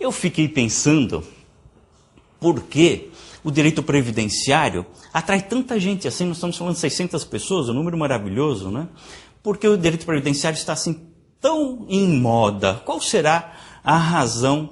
Eu fiquei pensando por que o direito previdenciário atrai tanta gente assim. Nós estamos falando de 600 pessoas, um número maravilhoso, né? Porque o direito previdenciário está assim tão em moda. Qual será a razão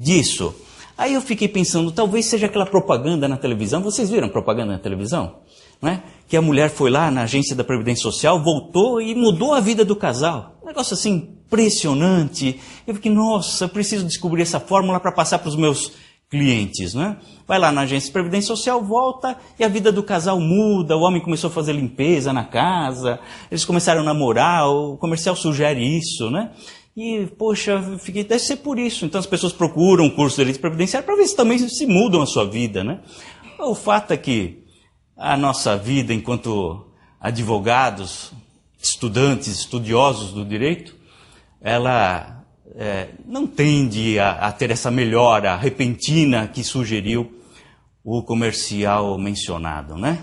disso? Aí eu fiquei pensando, talvez seja aquela propaganda na televisão. Vocês viram propaganda na televisão? Né? Que a mulher foi lá na agência da Previdência Social, voltou e mudou a vida do casal. Um negócio assim impressionante. Eu fiquei, nossa, eu preciso descobrir essa fórmula para passar para os meus clientes, né? Vai lá na agência de Previdência Social, volta e a vida do casal muda, o homem começou a fazer limpeza na casa, eles começaram a namorar, o comercial sugere isso, né? E, poxa, deve ser por isso. Então as pessoas procuram um curso de direito previdenciário para ver se também se mudam a sua vida, né? O fato é que a nossa vida enquanto advogados, estudantes, estudiosos do direito, ela não tende a ter essa melhora repentina que sugeriu o comercial mencionado, né?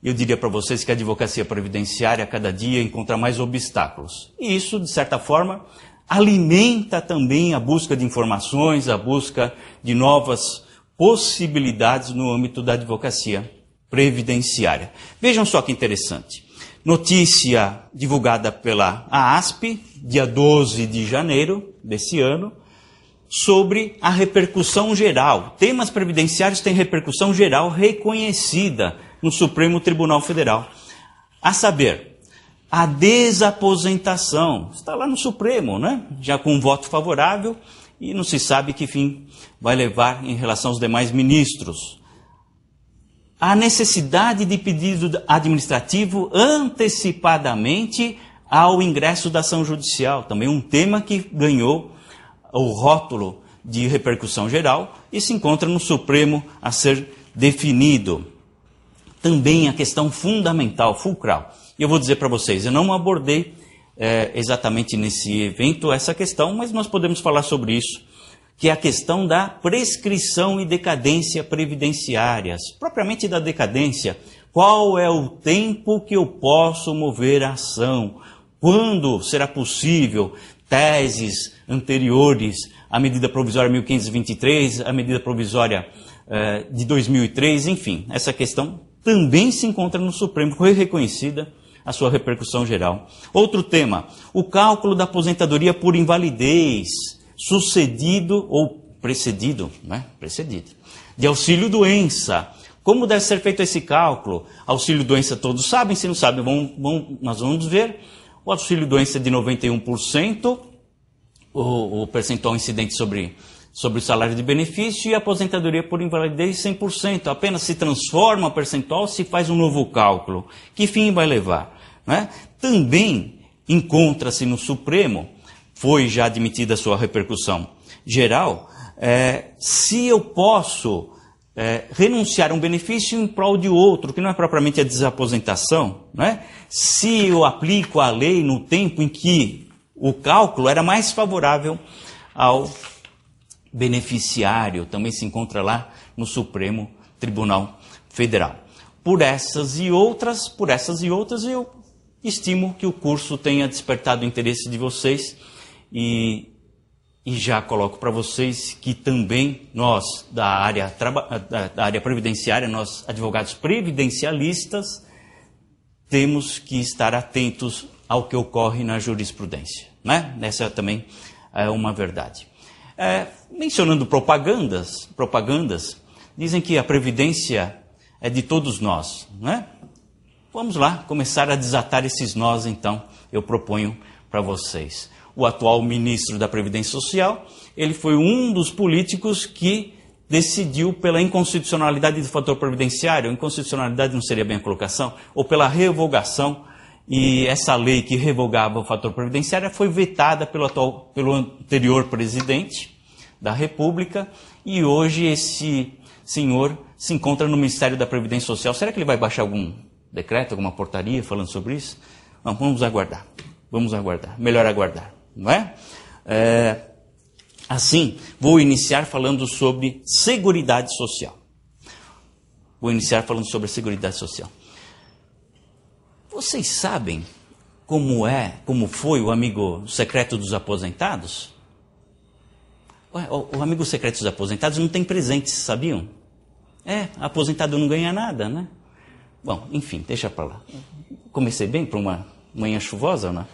Eu diria para vocês que a advocacia previdenciária a cada dia encontra mais obstáculos. E isso, de certa forma, alimenta também a busca de informações, a busca de novas possibilidades no âmbito da advocacia previdenciária. Vejam só que interessante. Notícia divulgada pela AASP, dia 12 de janeiro desse ano, sobre a repercussão geral. Temas previdenciários têm repercussão geral reconhecida no Supremo Tribunal Federal. A saber, a desaposentação. Está lá no Supremo, né? Já com um voto favorável, e não se sabe que fim vai levar em relação aos demais ministros. A necessidade de pedido administrativo antecipadamente ao ingresso da ação judicial. Também um tema que ganhou o rótulo de repercussão geral e se encontra no Supremo a ser definido. Também a questão fundamental, fulcral. E eu vou dizer para vocês, eu não abordei exatamente nesse evento essa questão, mas nós podemos falar sobre isso, que é a questão da prescrição e decadência previdenciárias. Propriamente da decadência, qual é o tempo que eu posso mover a ação? Quando será possível teses anteriores à medida provisória 1523, à medida provisória de 2003, enfim, essa questão também se encontra no Supremo, foi reconhecida a sua repercussão geral. Outro tema, o cálculo da aposentadoria por invalidez, sucedido ou precedido, né? Precedido, de auxílio-doença. Como deve ser feito esse cálculo? Auxílio-doença todos sabem, se não sabem, nós vamos ver. O auxílio-doença é de 91%, o percentual incidente sobre o salário de benefício, e a aposentadoria por invalidez 100%. Apenas se transforma o percentual se faz um novo cálculo. Que fim vai levar? Né? Também encontra-se no Supremo, foi já admitida a sua repercussão geral, se eu posso renunciar a um benefício em prol de outro, que não é propriamente a desaposentação, né? Se eu aplico a lei no tempo em que o cálculo era mais favorável ao beneficiário, também se encontra lá no Supremo Tribunal Federal. Por essas e outras, eu estimo que o curso tenha despertado o interesse de vocês e já coloco para vocês que também nós, da área previdenciária, nós, advogados previdencialistas, temos que estar atentos ao que ocorre na jurisprudência, né? Essa também é uma verdade. Mencionando propagandas, dizem que a previdência é de todos nós, né? Vamos lá, começar a desatar esses nós, então, eu proponho para vocês. O atual ministro da Previdência Social, ele foi um dos políticos que decidiu pela inconstitucionalidade do fator previdenciário. Inconstitucionalidade não seria bem a colocação, ou pela revogação, e essa lei que revogava o fator previdenciário foi vetada pelo anterior presidente da República, e hoje esse senhor se encontra no Ministério da Previdência Social. Será que ele vai baixar algum decreto, alguma portaria falando sobre isso? Não, vamos aguardar, melhor aguardar, não é? Assim, vou iniciar falando sobre Seguridade Social. Vocês sabem como foi o amigo secreto dos aposentados? Ué, o amigo secreto dos aposentados não tem presentes, sabiam? Aposentado não ganha nada, né? Bom, enfim, deixa para lá. Comecei bem para uma manhã chuvosa, não?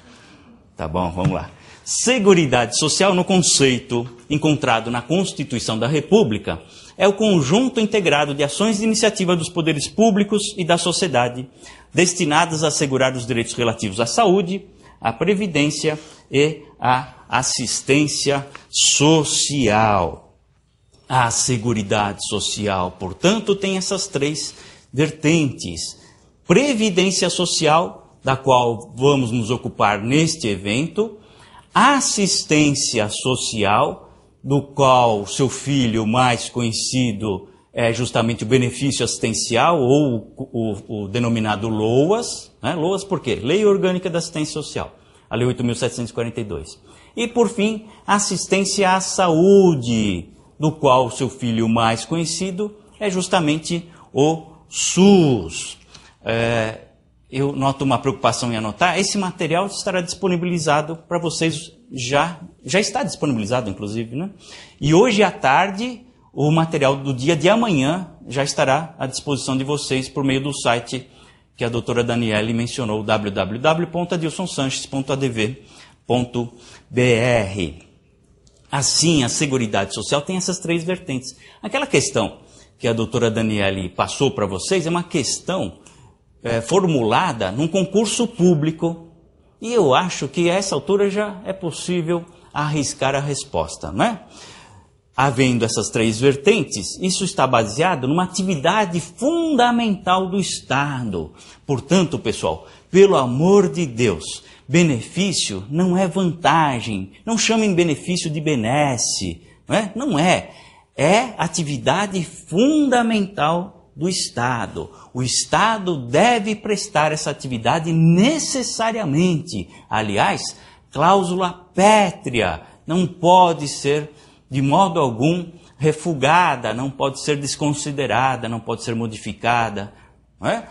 Tá bom, vamos lá. Seguridade social, no conceito encontrado na Constituição da República, é o conjunto integrado de ações de iniciativa dos poderes públicos e da sociedade, destinadas a assegurar os direitos relativos à saúde, à previdência e à assistência social. A Seguridade Social, portanto, tem essas três vertentes. Previdência Social, da qual vamos nos ocupar neste evento. Assistência Social, do qual seu filho mais conhecido é justamente o benefício assistencial, ou o denominado LOAS. Né? LOAS por quê? Lei Orgânica da Assistência Social, a Lei 8.742. E, por fim, assistência à saúde, do qual seu filho mais conhecido é justamente o SUS. Eu noto uma preocupação em anotar, esse material estará disponibilizado para vocês, já está disponibilizado, inclusive, né? E hoje à tarde, o material do dia de amanhã já estará à disposição de vocês por meio do site que a doutora Daniele mencionou, www.adilsonsanches.adv.br. Assim, a Seguridade Social tem essas três vertentes. Aquela questão que a doutora Daniele passou para vocês é uma questão formulada num concurso público, e eu acho que a essa altura já é possível arriscar a resposta, não é? Havendo essas três vertentes, isso está baseado numa atividade fundamental do Estado. Portanto, pessoal, pelo amor de Deus, benefício não é vantagem, não chamem benefício de benesse, não é? Não é. É atividade fundamental do Estado. O Estado deve prestar essa atividade necessariamente. Aliás, cláusula pétrea, não pode ser de modo algum refugada, não pode ser desconsiderada, não pode ser modificada. Não é?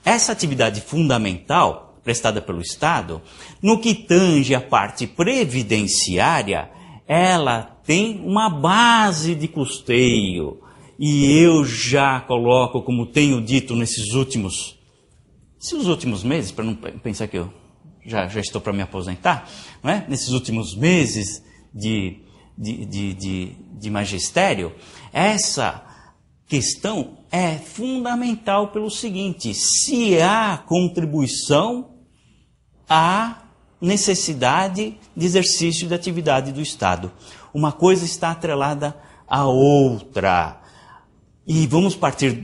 Essa atividade fundamental, prestada pelo Estado, no que tange a parte previdenciária, ela tem uma base de custeio. E eu já coloco, como tenho dito nesses últimos meses, para não pensar que eu já estou para me aposentar, não é? Nesses últimos meses de magistério, essa questão é fundamental pelo seguinte: se há contribuição, há necessidade de exercício de atividade do Estado. Uma coisa está atrelada à outra. E vamos partir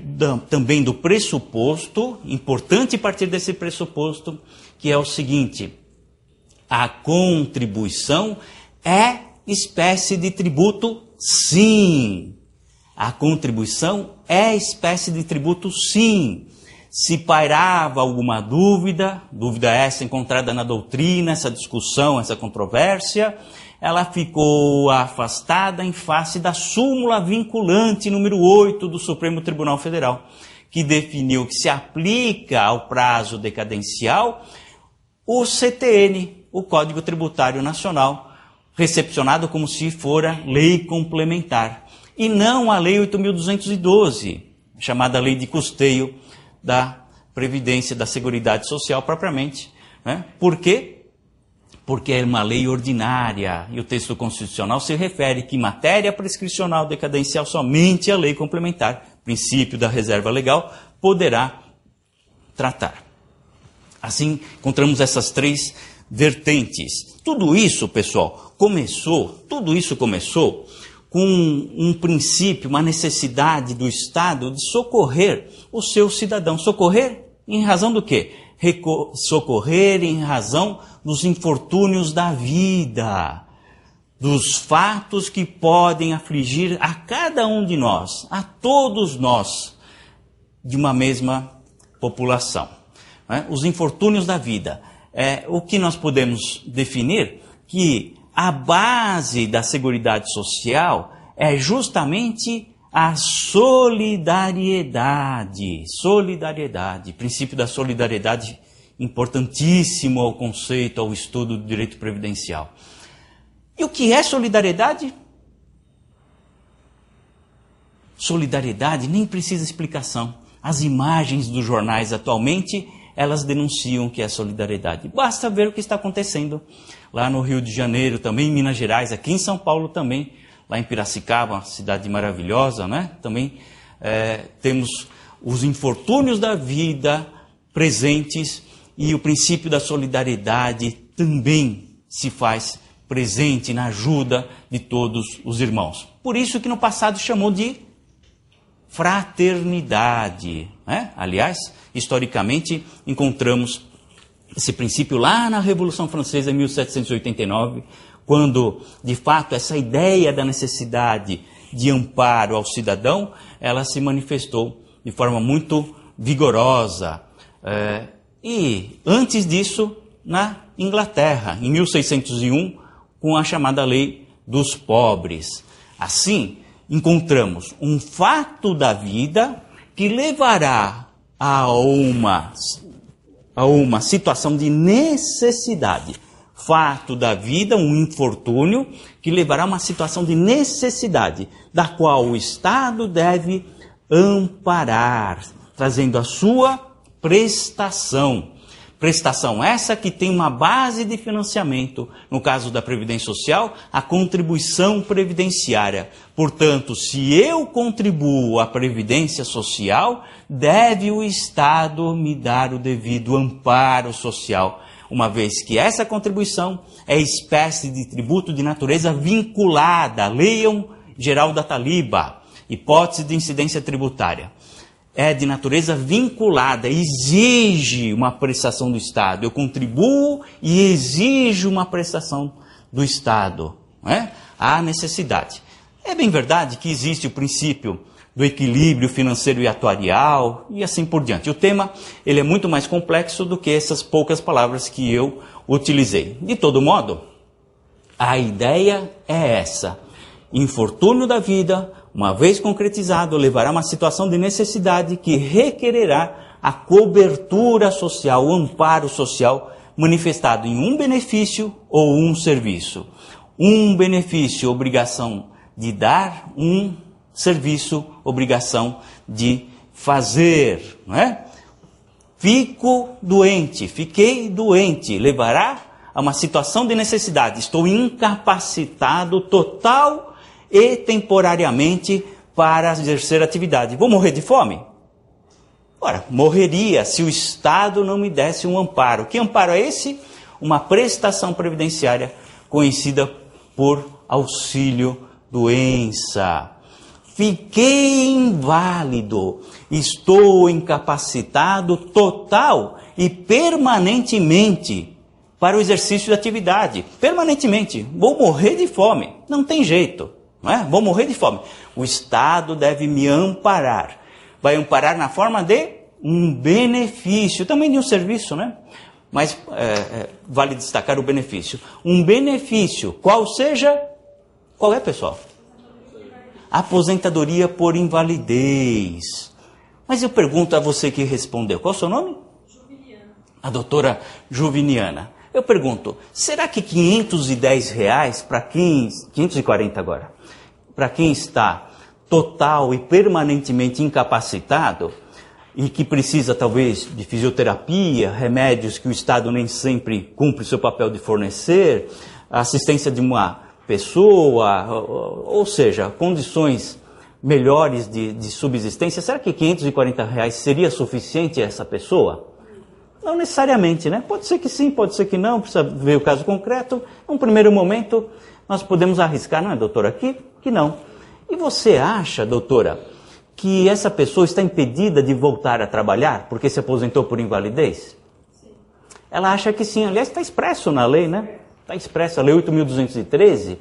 também do pressuposto, importante partir desse pressuposto, que é o seguinte: a contribuição é espécie de tributo, sim. A contribuição é espécie de tributo, sim. Se pairava alguma dúvida essa encontrada na doutrina, essa discussão, essa controvérsia, ela ficou afastada em face da súmula vinculante número 8 do Supremo Tribunal Federal, que definiu que se aplica ao prazo decadencial o CTN, o Código Tributário Nacional, recepcionado como se fora lei complementar, e não a Lei 8.212, chamada Lei de Custeio da Previdência, da Seguridade Social propriamente. Né? Por quê? Porque é uma lei ordinária, e o texto constitucional se refere que em matéria prescricional decadencial somente a lei complementar, princípio da reserva legal, poderá tratar. Assim, encontramos essas três vertentes. Tudo isso, pessoal, começou com um princípio, uma necessidade do Estado de socorrer o seu cidadão. Socorrer em razão do quê? Socorrer em razão dos infortúnios da vida, dos fatos que podem afligir a cada um de nós, a todos nós, de uma mesma população. Os infortúnios da vida. O que nós podemos definir? Que a base da Seguridade Social é justamente a solidariedade. Solidariedade, princípio da solidariedade importantíssimo ao conceito, ao estudo do direito previdencial. E o que é solidariedade? solidariedade nem precisa explicação. As imagens dos jornais atualmente, elas denunciam que é solidariedade. Basta ver o que está acontecendo lá no Rio de Janeiro, também em Minas Gerais, aqui em São Paulo também, lá em Piracicaba, uma cidade maravilhosa, né? Também temos os infortúnios da vida presentes e o princípio da solidariedade também se faz presente na ajuda de todos os irmãos. Por isso que no passado chamou de fraternidade, né? Aliás, historicamente encontramos esse princípio lá na Revolução Francesa em 1789, quando, de fato, essa ideia da necessidade de amparo ao cidadão, ela se manifestou de forma muito vigorosa. E, antes disso, na Inglaterra, em 1601, com a chamada Lei dos Pobres. Assim, encontramos um fato da vida que levará a uma situação de necessidade. Fato da vida, um infortúnio, que levará a uma situação de necessidade, da qual o Estado deve amparar, trazendo a sua prestação. Prestação essa que tem uma base de financiamento, no caso da Previdência Social, a contribuição previdenciária. Portanto, se eu contribuo à Previdência Social, deve o Estado me dar o devido amparo social, uma vez que essa contribuição é espécie de tributo de natureza vinculada. Leiam Geral da Taliba, hipótese de incidência tributária. É de natureza vinculada, exige uma prestação do Estado. Eu contribuo e exijo uma prestação do Estado. Não é? Há necessidade. É bem verdade que existe o princípio do equilíbrio financeiro e atuarial e assim por diante. O tema ele é muito mais complexo do que essas poucas palavras que eu utilizei. De todo modo, a ideia é essa. Infortúnio da vida, uma vez concretizado, levará a uma situação de necessidade que requererá a cobertura social, o amparo social manifestado em um benefício ou um serviço. Um benefício, obrigação de dar, um serviço, obrigação de fazer. Não é? Fiquei doente, levará a uma situação de necessidade. Estou incapacitado total e temporariamente para exercer atividade. Vou morrer de fome? Ora, morreria se o Estado não me desse um amparo. Que amparo é esse? Uma prestação previdenciária conhecida por auxílio-doença. Fiquei inválido, estou incapacitado total e permanentemente para o exercício de atividade. Permanentemente. Vou morrer de fome. Não tem jeito. Não é? Vou morrer de fome. O Estado deve me amparar. Vai amparar na forma de um benefício, também de um serviço, né? Mas vale destacar o benefício. Um benefício, qual é, pessoal? Aposentadoria por invalidez. Mas eu pergunto a você que respondeu, qual é o seu nome? Juviniana. A doutora Juviniana. Eu pergunto, será que R$510 para quem... 540 agora. Para quem está total e permanentemente incapacitado e que precisa talvez de fisioterapia, remédios que o Estado nem sempre cumpre o seu papel de fornecer, assistência de uma pessoa, ou seja, condições melhores de subsistência, será que R$540 seria suficiente a essa pessoa? Não necessariamente, né? Pode ser que sim, pode ser que não, precisa ver o caso concreto. Num primeiro momento, nós podemos arriscar, não é, doutora? Que não. E você acha, doutora, que essa pessoa está impedida de voltar a trabalhar porque se aposentou por invalidez? Sim. Ela acha que sim. Aliás, está expresso na lei, né? Está expresso. A Lei 8.213,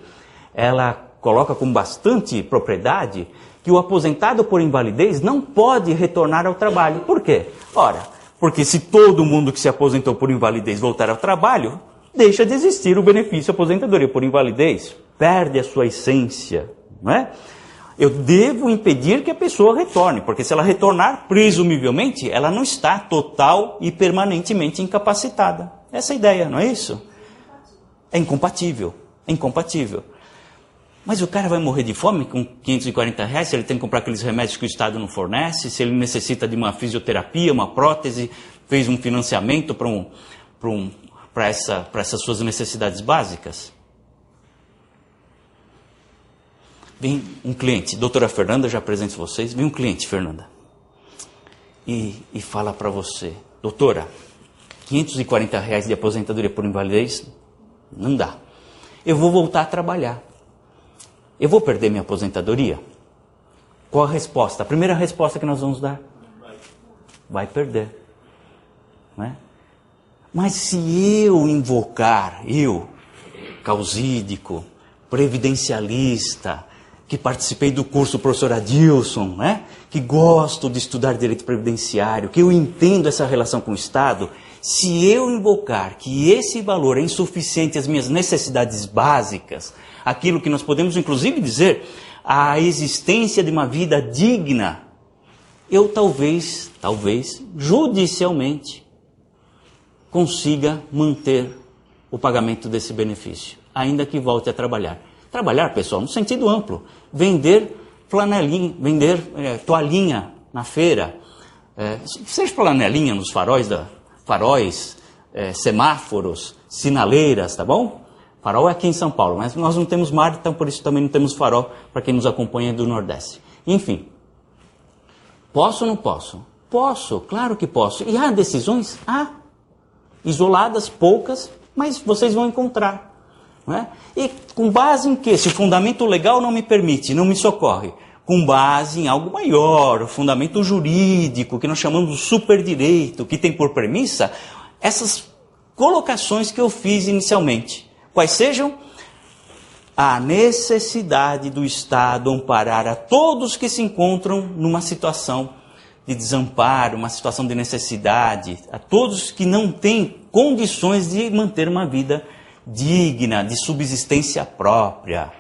ela coloca com bastante propriedade que o aposentado por invalidez não pode retornar ao trabalho. Por quê? Ora, porque se todo mundo que se aposentou por invalidez voltar ao trabalho, deixa de existir o benefício aposentadoria por invalidez. Perde a sua essência, não é? Eu devo impedir que a pessoa retorne, porque se ela retornar, presumivelmente, ela não está total e permanentemente incapacitada. Essa é a ideia, não é isso? É incompatível, é incompatível. Mas o cara vai morrer de fome com R$540 se ele tem que comprar aqueles remédios que o Estado não fornece, se ele necessita de uma fisioterapia, uma prótese, fez um financiamento para essas suas necessidades básicas? Vem um cliente, doutora Fernanda, já apresento vocês, vem um cliente, Fernanda, e fala para você, doutora, R$540 de aposentadoria por invalidez, não dá. Eu vou voltar a trabalhar. Eu vou perder minha aposentadoria? Qual a resposta? A primeira resposta que nós vamos dar? Vai perder. Não é? Mas se eu invocar, causídico, previdencialista, que participei do curso do professor Adilson, né? Que gosto de estudar direito previdenciário, que eu entendo essa relação com o Estado, se eu invocar que esse valor é insuficiente às minhas necessidades básicas, aquilo que nós podemos inclusive dizer, a existência de uma vida digna, eu talvez, judicialmente, consiga manter o pagamento desse benefício, ainda que volte a trabalhar. Trabalhar, pessoal, no sentido amplo. Vender flanelinha, vender toalhinha na feira. Seja flanelinha nos faróis, semáforos, sinaleiras, tá bom? Farol é aqui em São Paulo, mas nós não temos mar, então por isso também não temos farol para quem nos acompanha do Nordeste. Enfim, posso ou não posso? Posso, claro que posso. E há decisões? Há. Isoladas, poucas, mas vocês vão encontrar. Não é? E com base em quê? Se o fundamento legal não me permite, não me socorre, com base em algo maior, o fundamento jurídico, que nós chamamos de superdireito, que tem por premissa essas colocações que eu fiz inicialmente. Quais sejam? A necessidade do Estado amparar a todos que se encontram numa situação de desamparo, uma situação de necessidade, a todos que não têm condições de manter uma vida digna, de subsistência própria.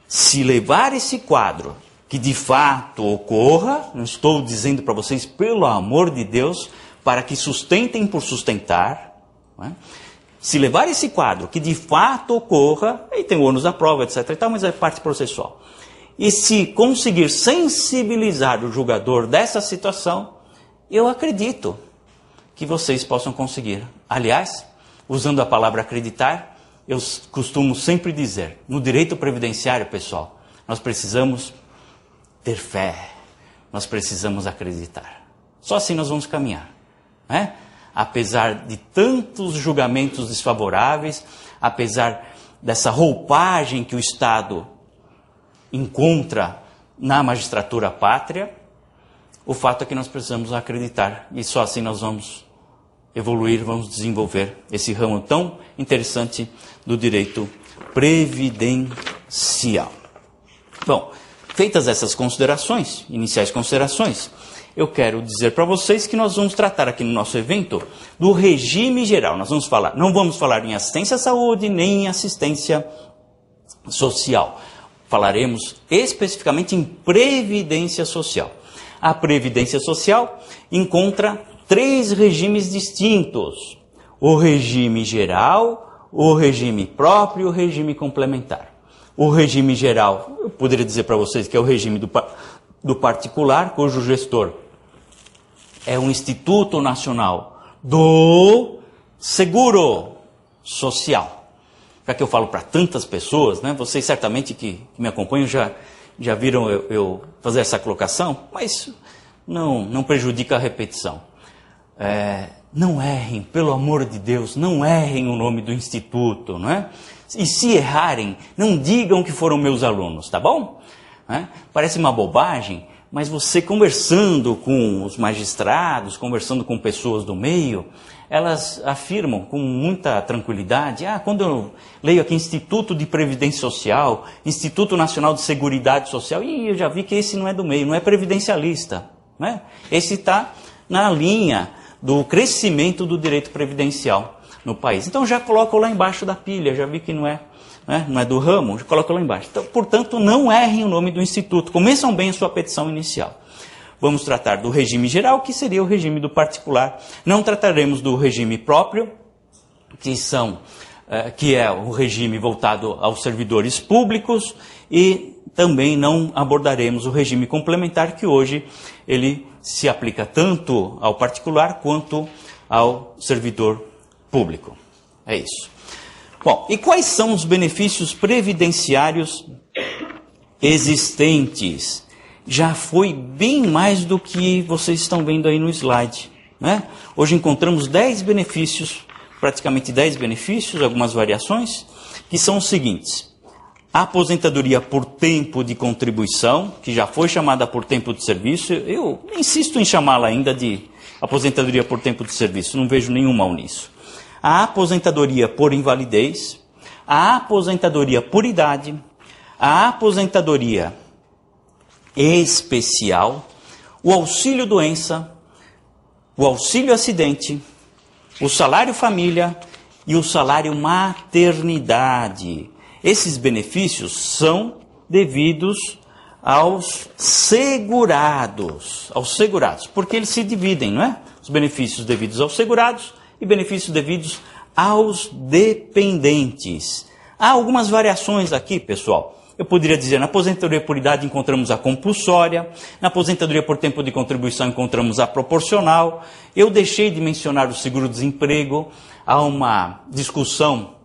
Se levar esse quadro, que de fato ocorra, não estou dizendo para vocês, pelo amor de Deus, para que sustentem por sustentar, não é? Se levar esse quadro, que de fato ocorra, aí tem o ônus da prova, etc. e tal, mas é parte processual. E se conseguir sensibilizar o julgador dessa situação, eu acredito que vocês possam conseguir. Aliás, usando a palavra acreditar, eu costumo sempre dizer, no direito previdenciário, pessoal, nós precisamos ter fé, nós precisamos acreditar. Só assim nós vamos caminhar, né? Apesar de tantos julgamentos desfavoráveis, apesar dessa roupagem que o Estado encontra na magistratura pátria, o fato é que nós precisamos acreditar, e só assim nós vamos evoluir, vamos desenvolver esse ramo tão interessante do direito previdencial. Bom, feitas essas considerações, iniciais considerações, eu quero dizer para vocês que nós vamos tratar aqui no nosso evento do regime geral. Nós vamos falar, não vamos falar em assistência à saúde, nem em assistência social. Falaremos especificamente em previdência social. A previdência social encontra 3 regimes distintos: o regime geral, o regime próprio e o regime complementar. O regime geral, eu poderia dizer para vocês que é o regime do particular, cujo gestor é o Instituto Nacional do Seguro Social. Já que eu falo para tantas pessoas, né, vocês certamente que me acompanham já viram eu fazer essa colocação, mas não prejudica a repetição. Não errem, pelo amor de Deus, não errem o nome do Instituto, não é? E se errarem, não digam que foram meus alunos, tá bom? Parece uma bobagem, mas você conversando com os magistrados, conversando com pessoas do meio, elas afirmam com muita tranquilidade, quando eu leio aqui Instituto de Previdência Social, Instituto Nacional de Seguridade Social, eu já vi que esse não é do meio, não é previdencialista, né? Esse está na linha do crescimento do direito previdencial no país. Então já coloco lá embaixo da pilha, já vi que não é do ramo, já coloco lá embaixo. Então, portanto, não errem o nome do instituto, começam bem a sua petição inicial. Vamos tratar do regime geral, que seria o regime do particular. Não trataremos do regime próprio, que são que é o regime voltado aos servidores públicos, e também não abordaremos o regime complementar, que hoje ele se aplica tanto ao particular quanto ao servidor público. É isso. Bom, e quais são os benefícios previdenciários existentes? Já foi bem mais do que vocês estão vendo aí no slide, né? Hoje encontramos 10 benefícios, praticamente 10 benefícios, algumas variações, que são os seguintes: a aposentadoria por tempo de contribuição, que já foi chamada por tempo de serviço. Eu insisto em chamá-la ainda de aposentadoria por tempo de serviço, não vejo nenhum mal nisso. A aposentadoria por invalidez, a aposentadoria por idade, a aposentadoria especial, o auxílio-doença, o auxílio-acidente, o salário-família e o salário-maternidade. Esses benefícios são devidos aos segurados, porque eles se dividem, não é? Os benefícios devidos aos segurados e benefícios devidos aos dependentes. Há algumas variações aqui, pessoal. Eu poderia dizer, na aposentadoria por idade encontramos a compulsória, na aposentadoria por tempo de contribuição encontramos a proporcional. Eu deixei de mencionar o seguro-desemprego. Há uma discussão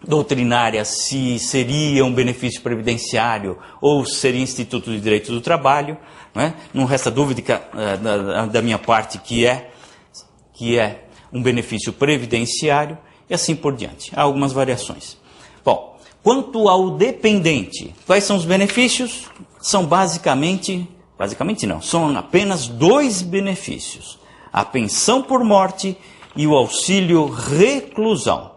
doutrinária se seria um benefício previdenciário ou seria Instituto de Direito do Trabalho, não é? Não resta dúvida da minha parte que é um benefício previdenciário e assim por diante. Há algumas variações. Bom, quanto ao dependente, quais são os benefícios? São basicamente não, são apenas 2 benefícios: a pensão por morte e o auxílio reclusão.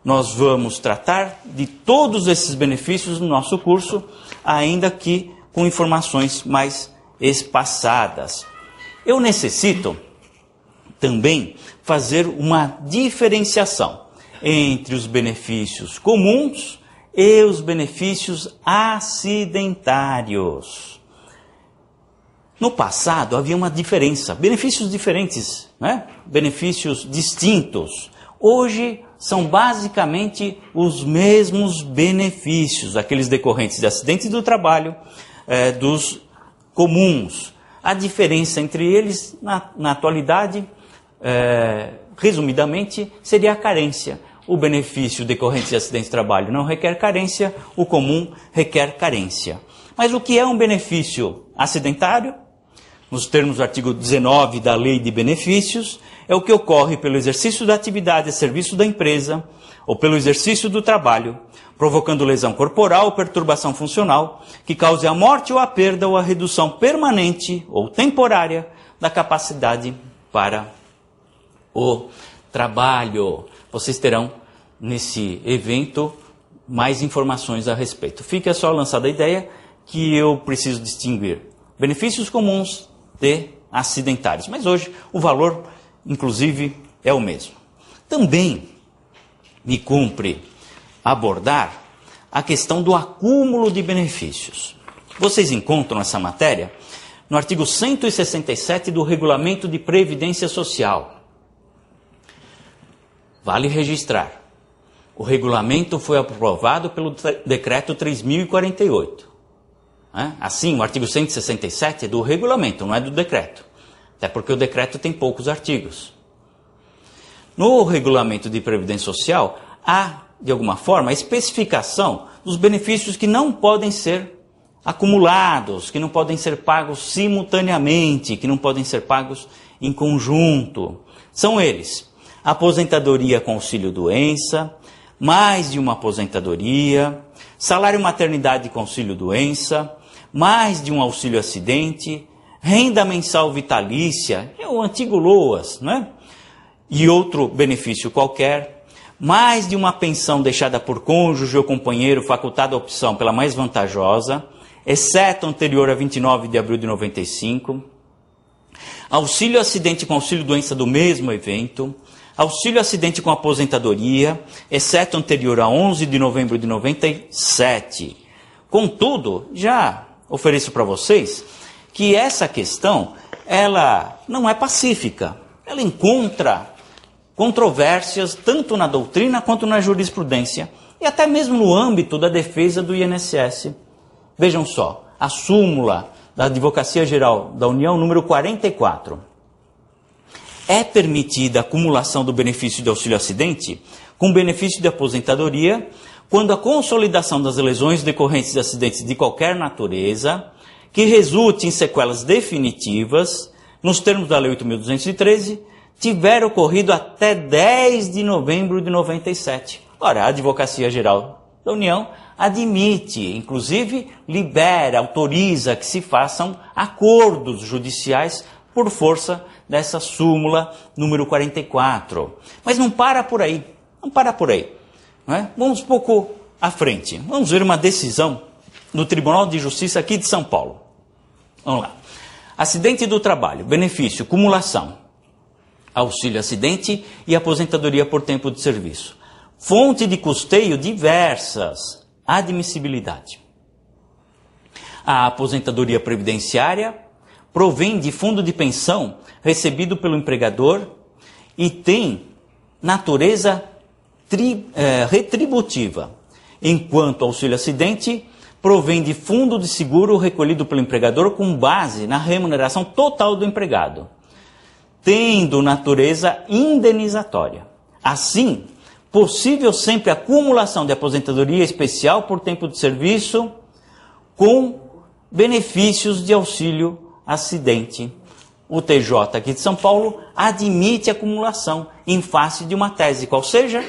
Nós vamos tratar de todos esses benefícios no nosso curso, ainda que com informações mais espaçadas. Eu necessito também fazer uma diferenciação entre os benefícios comuns e os benefícios acidentários. No passado havia uma diferença, benefícios diferentes, né? Benefícios distintos. Hoje são basicamente os mesmos benefícios, aqueles decorrentes de acidentes do trabalho, dos comuns. A diferença entre eles, na atualidade, resumidamente, seria a carência. O benefício decorrente de acidente de trabalho não requer carência, o comum requer carência. Mas o que é um benefício acidentário? Nos termos do artigo 19 da Lei de Benefícios, é o que ocorre pelo exercício da atividade a serviço da empresa ou pelo exercício do trabalho, provocando lesão corporal ou perturbação funcional, que cause a morte ou a perda ou a redução permanente ou temporária da capacidade para o trabalho. Vocês terão nesse evento mais informações a respeito. Fica só lançada a ideia que eu preciso distinguir benefícios comuns de acidentários. Mas hoje o valor, inclusive, é o mesmo. Também me cumpre abordar a questão do acúmulo de benefícios. Vocês encontram essa matéria no artigo 167 do Regulamento de Previdência Social. Vale registrar, o regulamento foi aprovado pelo Decreto 3.048. Assim, o artigo 167 é do regulamento, não é do decreto. Até porque o decreto tem poucos artigos. No regulamento de Previdência Social, há, de alguma forma, a especificação dos benefícios que não podem ser acumulados, que não podem ser pagos simultaneamente, que não podem ser pagos em conjunto. São eles: aposentadoria com auxílio-doença, mais de uma aposentadoria, salário-maternidade com auxílio-doença, mais de um auxílio-acidente, renda mensal vitalícia, é o antigo LOAS, né? E outro benefício qualquer, mais de uma pensão deixada por cônjuge ou companheiro facultada a opção pela mais vantajosa, exceto anterior a 29 de abril de 95, auxílio-acidente com auxílio-doença do mesmo evento, auxílio-acidente com aposentadoria, exceto anterior a 11 de novembro de 97. Contudo, já ofereço para vocês que essa questão, ela não é pacífica. Ela encontra controvérsias tanto na doutrina quanto na jurisprudência e até mesmo no âmbito da defesa do INSS. Vejam só, a súmula da Advocacia Geral da União, número 44. É permitida a acumulação do benefício de auxílio-acidente com benefício de aposentadoria quando a consolidação das lesões decorrentes de acidentes de qualquer natureza que resulte em sequelas definitivas, nos termos da Lei 8.213, tiver ocorrido até 10 de novembro de 97. Ora, a Advocacia Geral da União admite, inclusive libera, autoriza que se façam acordos judiciais por força dessa súmula número 44. Mas não para por aí, não para por aí. Não é? Vamos um pouco à frente. Vamos ver uma decisão do Tribunal de Justiça aqui de São Paulo. Vamos lá. Acidente do trabalho, benefício, cumulação, auxílio-acidente e aposentadoria por tempo de serviço. Fonte de custeio diversas. Admissibilidade. A aposentadoria previdenciária provém de fundo de pensão recebido pelo empregador e tem natureza retributiva, enquanto auxílio-acidente provém de fundo de seguro recolhido pelo empregador com base na remuneração total do empregado, tendo natureza indenizatória. Assim, possível sempre a acumulação de aposentadoria especial por tempo de serviço com benefícios de auxílio-acidente. O TJ aqui de São Paulo admite a acumulação em face de uma tese, qual seja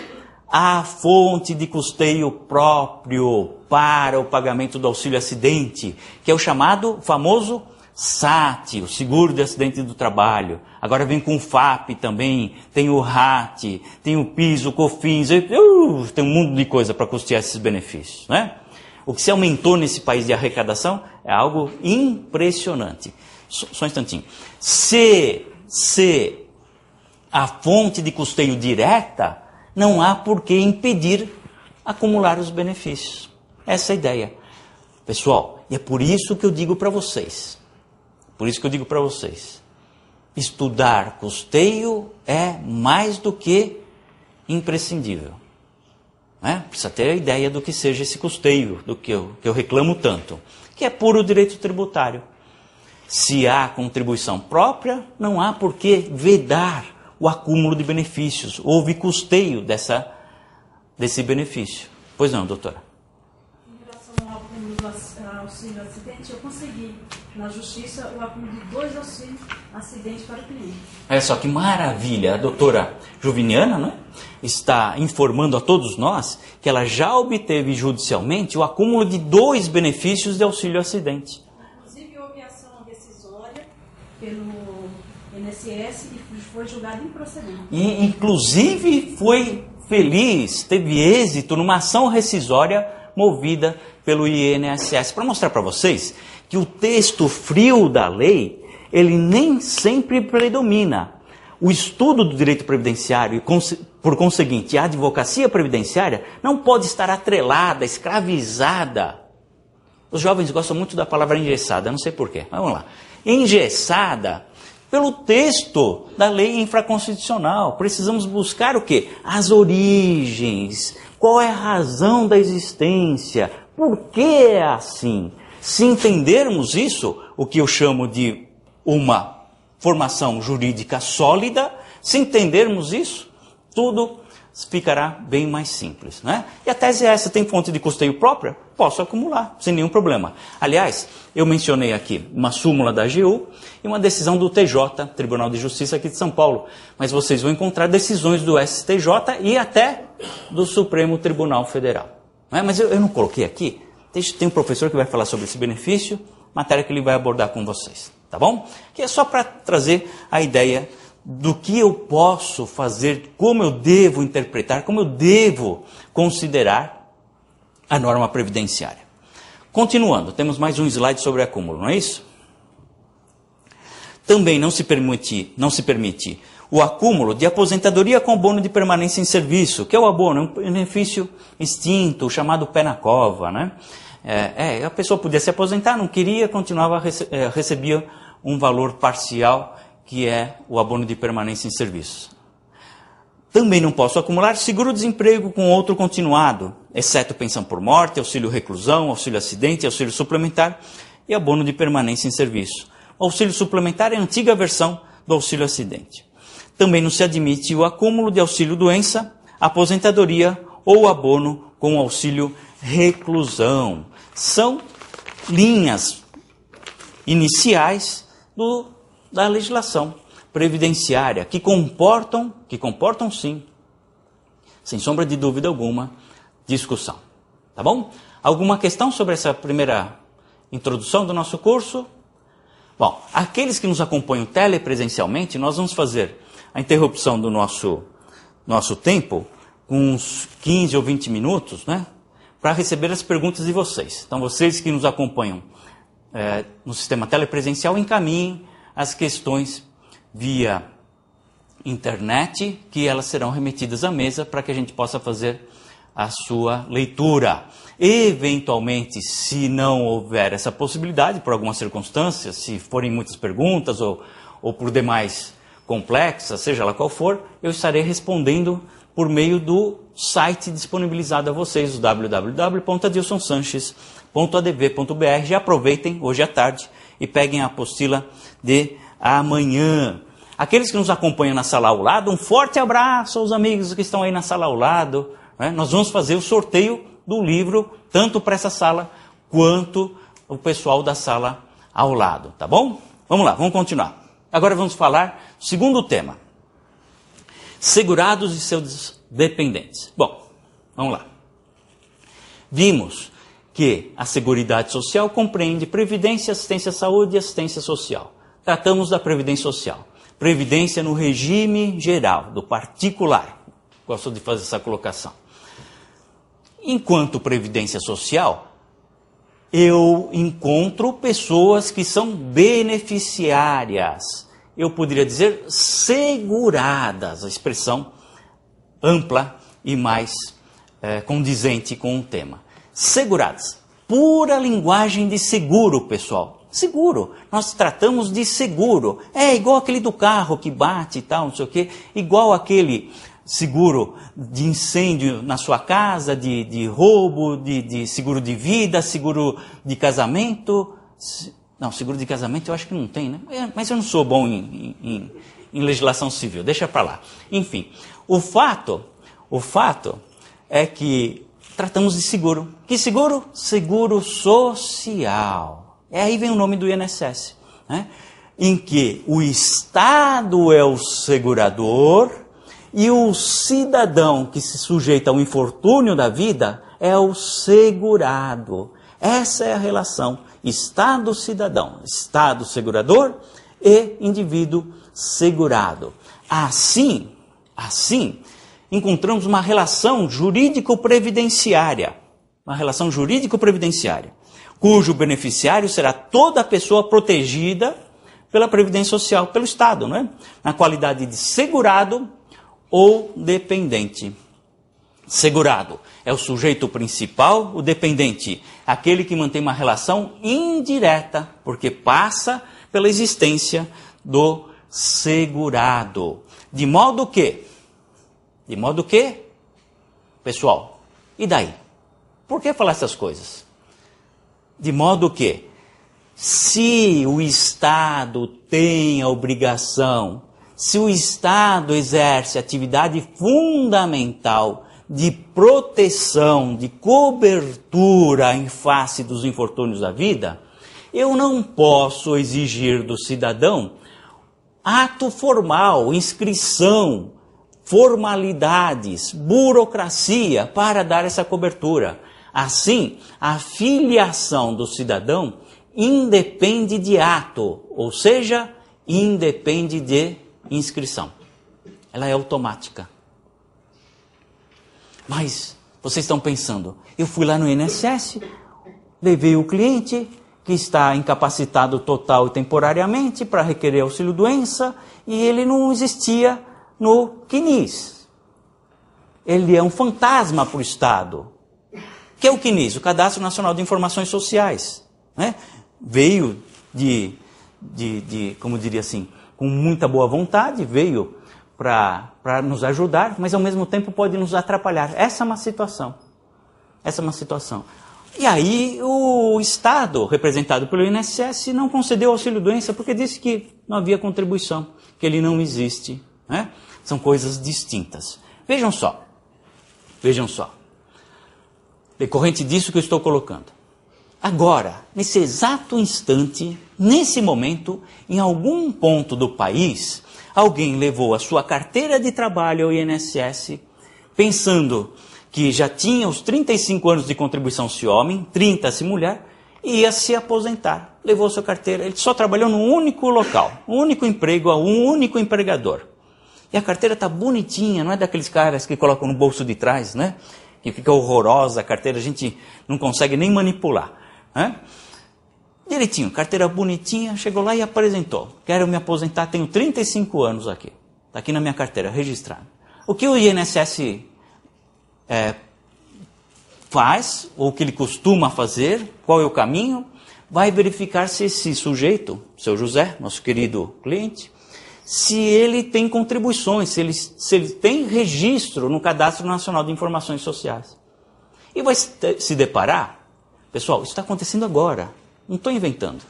a fonte de custeio próprio para o pagamento do auxílio-acidente, que é o chamado famoso SAT, o Seguro de Acidente do Trabalho. Agora vem com o FAP também, tem o RAT, tem o PIS, o COFINS, tem um mundo de coisa para custear esses benefícios, né? O que se aumentou nesse país de arrecadação é algo impressionante. Só um instantinho. Se a fonte de custeio direta, não há por que impedir acumular os benefícios. Essa é a ideia. Pessoal, e é por isso que eu digo para vocês, estudar custeio é mais do que imprescindível. Né? Precisa ter a ideia do que seja esse custeio, do que eu reclamo tanto, que é puro direito tributário. Se há contribuição própria, não há por que vedar o acúmulo de benefícios. Houve custeio desse benefício. Pois não, doutora? Em relação ao acúmulo do auxílio-acidente, eu consegui, na Justiça, o acúmulo de 2 auxílio-acidente para o cliente. Olha só que maravilha. A doutora Juviniana, né, está informando a todos nós que ela já obteve judicialmente o acúmulo de 2 benefícios de auxílio-acidente. Inclusive, houve ação rescisória pelo INSS e foi julgado improcedente. E, inclusive, foi feliz, teve êxito numa ação rescisória movida pelo INSS. Para mostrar para vocês que o texto frio da lei, ele nem sempre predomina. O estudo do direito previdenciário e, por conseguinte, a advocacia previdenciária não pode estar atrelada, escravizada. Os jovens gostam muito da palavra engessada, não sei porquê, mas vamos lá. Engessada pelo texto da lei infraconstitucional. Precisamos buscar o quê? As origens. Qual é a razão da existência? Por que é assim? Se entendermos isso, o que eu chamo de uma formação jurídica sólida, se entendermos isso, tudo ficará bem mais simples, né? E a tese é essa: tem fonte de custeio própria? Posso acumular, sem nenhum problema. Aliás, eu mencionei aqui uma súmula da AGU e uma decisão do TJ, Tribunal de Justiça aqui de São Paulo. Mas vocês vão encontrar decisões do STJ e até do Supremo Tribunal Federal. Não é? Mas eu não coloquei aqui. Tem um professor que vai falar sobre esse benefício, matéria que ele vai abordar com vocês, tá bom? Que é só para trazer a ideia do que eu posso fazer, como eu devo interpretar, como eu devo considerar a norma previdenciária. Continuando, temos mais um slide sobre acúmulo, não é isso? Também não se permite o acúmulo de aposentadoria com abono de permanência em serviço, que é o abono, é um benefício extinto, chamado pé na cova, né? A pessoa podia se aposentar, não queria, continuava, recebia um valor parcial, que é o abono de permanência em serviço. Também não posso acumular seguro-desemprego com outro continuado, exceto pensão por morte, auxílio reclusão, auxílio acidente, auxílio suplementar e abono de permanência em serviço. O auxílio suplementar é a antiga versão do auxílio acidente. Também não se admite o acúmulo de auxílio doença, aposentadoria ou abono com auxílio reclusão. São linhas iniciais da legislação previdenciária que comportam sim, sem sombra de dúvida alguma, discussão. Tá bom? Alguma questão sobre essa primeira introdução do nosso curso? Bom, aqueles que nos acompanham telepresencialmente, nós vamos fazer a interrupção do nosso tempo com uns 15 ou 20 minutos, né? Para receber as perguntas de vocês. Então, vocês que nos acompanham no sistema telepresencial, encaminhem as questões via internet, que elas serão remetidas à mesa para que a gente possa fazer a sua leitura. Eventualmente, se não houver essa possibilidade, por alguma circunstância, se forem muitas perguntas ou por demais complexas, seja lá qual for, eu estarei respondendo por meio do site disponibilizado a vocês, o www.adilsonsanches.adv.br. Já aproveitem hoje à tarde e peguem a apostila de amanhã. Aqueles que nos acompanham na sala ao lado, um forte abraço aos amigos que estão aí na sala ao lado. Né? Nós vamos fazer o sorteio do livro, tanto para essa sala, quanto o pessoal da sala ao lado, tá bom? Vamos lá, vamos continuar. Agora vamos falar do segundo tema. Segurados e seus dependentes. Bom, vamos lá. Vimos que a Seguridade Social compreende Previdência, Assistência à Saúde e Assistência Social. Tratamos da Previdência Social. Previdência no regime geral, do particular. Gosto de fazer essa colocação. Enquanto Previdência Social, eu encontro pessoas que são beneficiárias. Eu poderia dizer seguradas, a expressão ampla e mais condizente com o tema. Seguradas. Pura linguagem de seguro, pessoal. Seguro. Nós tratamos de seguro. É igual aquele do carro que bate e tal, não sei o quê. Igual aquele seguro de incêndio na sua casa, de roubo, de seguro de vida, seguro de casamento. Não, seguro de casamento eu acho que não tem, né? Mas eu não sou bom em legislação civil, deixa para lá. Enfim, o fato é que tratamos de seguro. Que seguro? Seguro social. Aí vem o nome do INSS, né? Em que o Estado é o segurador e o cidadão que se sujeita ao infortúnio da vida é o segurado. Essa é a relação Estado-cidadão, Estado segurador e indivíduo segurado. Assim, encontramos uma relação jurídico-previdenciária, cujo beneficiário será toda a pessoa protegida pela Previdência Social, pelo Estado, não é? Na qualidade de segurado ou dependente. Segurado é o sujeito principal, o dependente, aquele que mantém uma relação indireta, porque passa pela existência do segurado. De modo que, pessoal, e daí? Por que falar essas coisas? De modo que, se o Estado tem a obrigação, se o Estado exerce atividade fundamental de proteção, de cobertura em face dos infortúnios da vida, eu não posso exigir do cidadão ato formal, inscrição, formalidades, burocracia para dar essa cobertura. Assim, a filiação do cidadão independe de ato, ou seja, independe de inscrição. Ela é automática. Mas vocês estão pensando, eu fui lá no INSS, levei o cliente que está incapacitado total e temporariamente para requerer auxílio-doença e ele não existia no CNIS. Ele é um fantasma para o Estado. O que é o CNIS? O Cadastro Nacional de Informações Sociais. Né? Veio como diria assim, com muita boa vontade, veio para nos ajudar, mas ao mesmo tempo pode nos atrapalhar. Essa é uma situação. E aí o Estado, representado pelo INSS, não concedeu auxílio-doença porque disse que não havia contribuição, que ele não existe. Né? São coisas distintas. Vejam só. Decorrente disso que eu estou colocando. Agora, nesse exato instante, nesse momento, em algum ponto do país, alguém levou a sua carteira de trabalho ao INSS, pensando que já tinha os 35 anos de contribuição se homem, 30 se mulher, e ia se aposentar. Levou a sua carteira, ele só trabalhou num único local, um único emprego, a um único empregador. E a carteira está bonitinha, não é daqueles caras que colocam no bolso de trás, né? Que fica horrorosa a carteira, a gente não consegue nem manipular. Né? Direitinho, carteira bonitinha, chegou lá e apresentou. Quero me aposentar, tenho 35 anos aqui. Está aqui na minha carteira, registrado. O que o INSS faz, ou o que ele costuma fazer, qual é o caminho? Vai verificar se esse sujeito, seu José, nosso querido cliente, se ele tem contribuições, se ele tem registro no Cadastro Nacional de Informações Sociais. E vai se deparar, pessoal, isso está acontecendo agora, não estou inventando,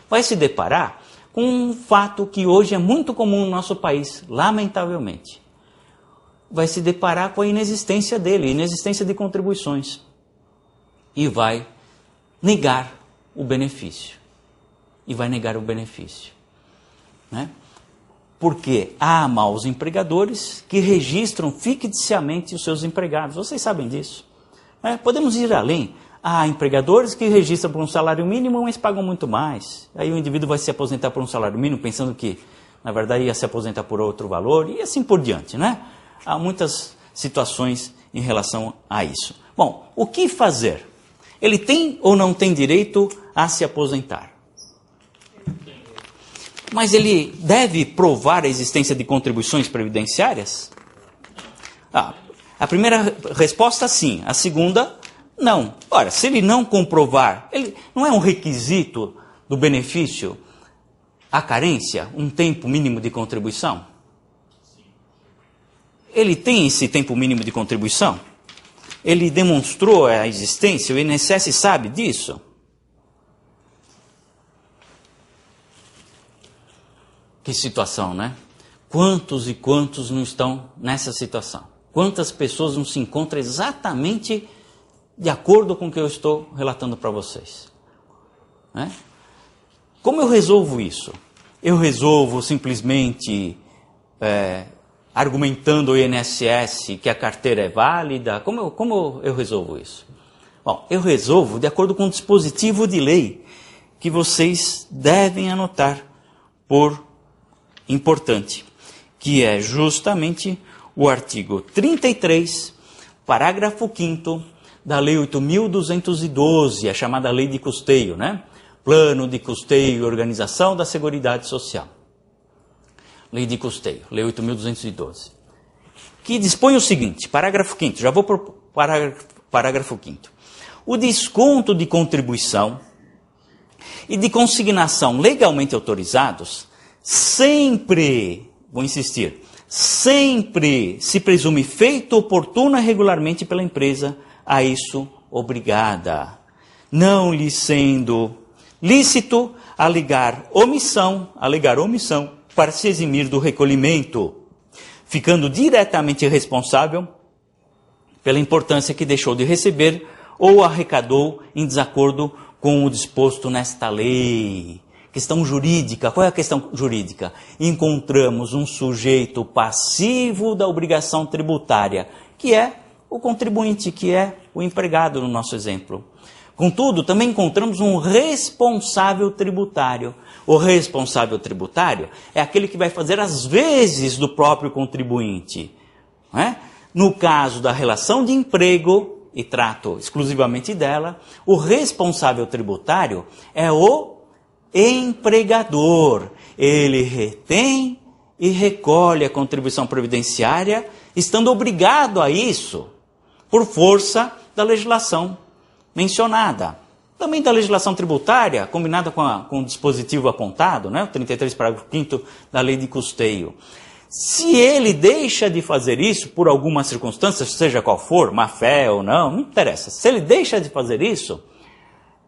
vai se deparar com um fato que hoje é muito comum no nosso país, lamentavelmente. Vai se deparar com a inexistência dele, inexistência de contribuições. E vai negar o benefício. Né? Porque há maus empregadores que registram ficticiamente os seus empregados. Vocês sabem disso. Né? Podemos ir além. Há empregadores que registram por um salário mínimo, mas pagam muito mais. Aí o indivíduo vai se aposentar por um salário mínimo, pensando que, na verdade, ia se aposentar por outro valor, e assim por diante. Né? Há muitas situações em relação a isso. Bom, o que fazer? Ele tem ou não tem direito a se aposentar? Mas ele deve provar a existência de contribuições previdenciárias? A primeira resposta, sim. A segunda, não. Ora, se ele não comprovar, não é um requisito do benefício a carência, um tempo mínimo de contribuição? Ele tem esse tempo mínimo de contribuição? Ele demonstrou a existência? O INSS sabe disso? Que situação, né? Quantos e quantos não estão nessa situação? Quantas pessoas não se encontram exatamente de acordo com o que eu estou relatando para vocês? Né? Como eu resolvo isso? Eu resolvo simplesmente argumentando ao INSS que a carteira é válida? Como eu resolvo isso? Bom, eu resolvo de acordo com o dispositivo de lei que vocês devem anotar por importante, que é justamente o artigo 33, parágrafo 5º da Lei 8.212, a chamada Lei de Custeio, né? Plano de Custeio e Organização da Seguridade Social. Lei de Custeio, Lei 8.212. Que dispõe o seguinte, parágrafo 5º, já vou para o parágrafo 5º. O desconto de contribuição e de consignação legalmente autorizados sempre, vou insistir, sempre se presume feito oportuno e regularmente pela empresa a isso obrigada, não lhe sendo lícito alegar omissão para se eximir do recolhimento, ficando diretamente responsável pela importância que deixou de receber ou arrecadou em desacordo com o disposto nesta lei. Questão jurídica. Qual é a questão jurídica? Encontramos um sujeito passivo da obrigação tributária, que é o contribuinte, que é o empregado no nosso exemplo. Contudo, também encontramos um responsável tributário. O responsável tributário é aquele que vai fazer as vezes do próprio contribuinte. Não é? No caso da relação de emprego, e trato exclusivamente dela, o responsável tributário é o empregador. Ele retém e recolhe a contribuição previdenciária, estando obrigado a isso por força da legislação mencionada. Também da legislação tributária, combinada com o dispositivo apontado, né? O 33, parágrafo 5º da Lei de Custeio. Se ele deixa de fazer isso por alguma circunstância, seja qual for, má fé ou não interessa. Se ele deixa de fazer isso,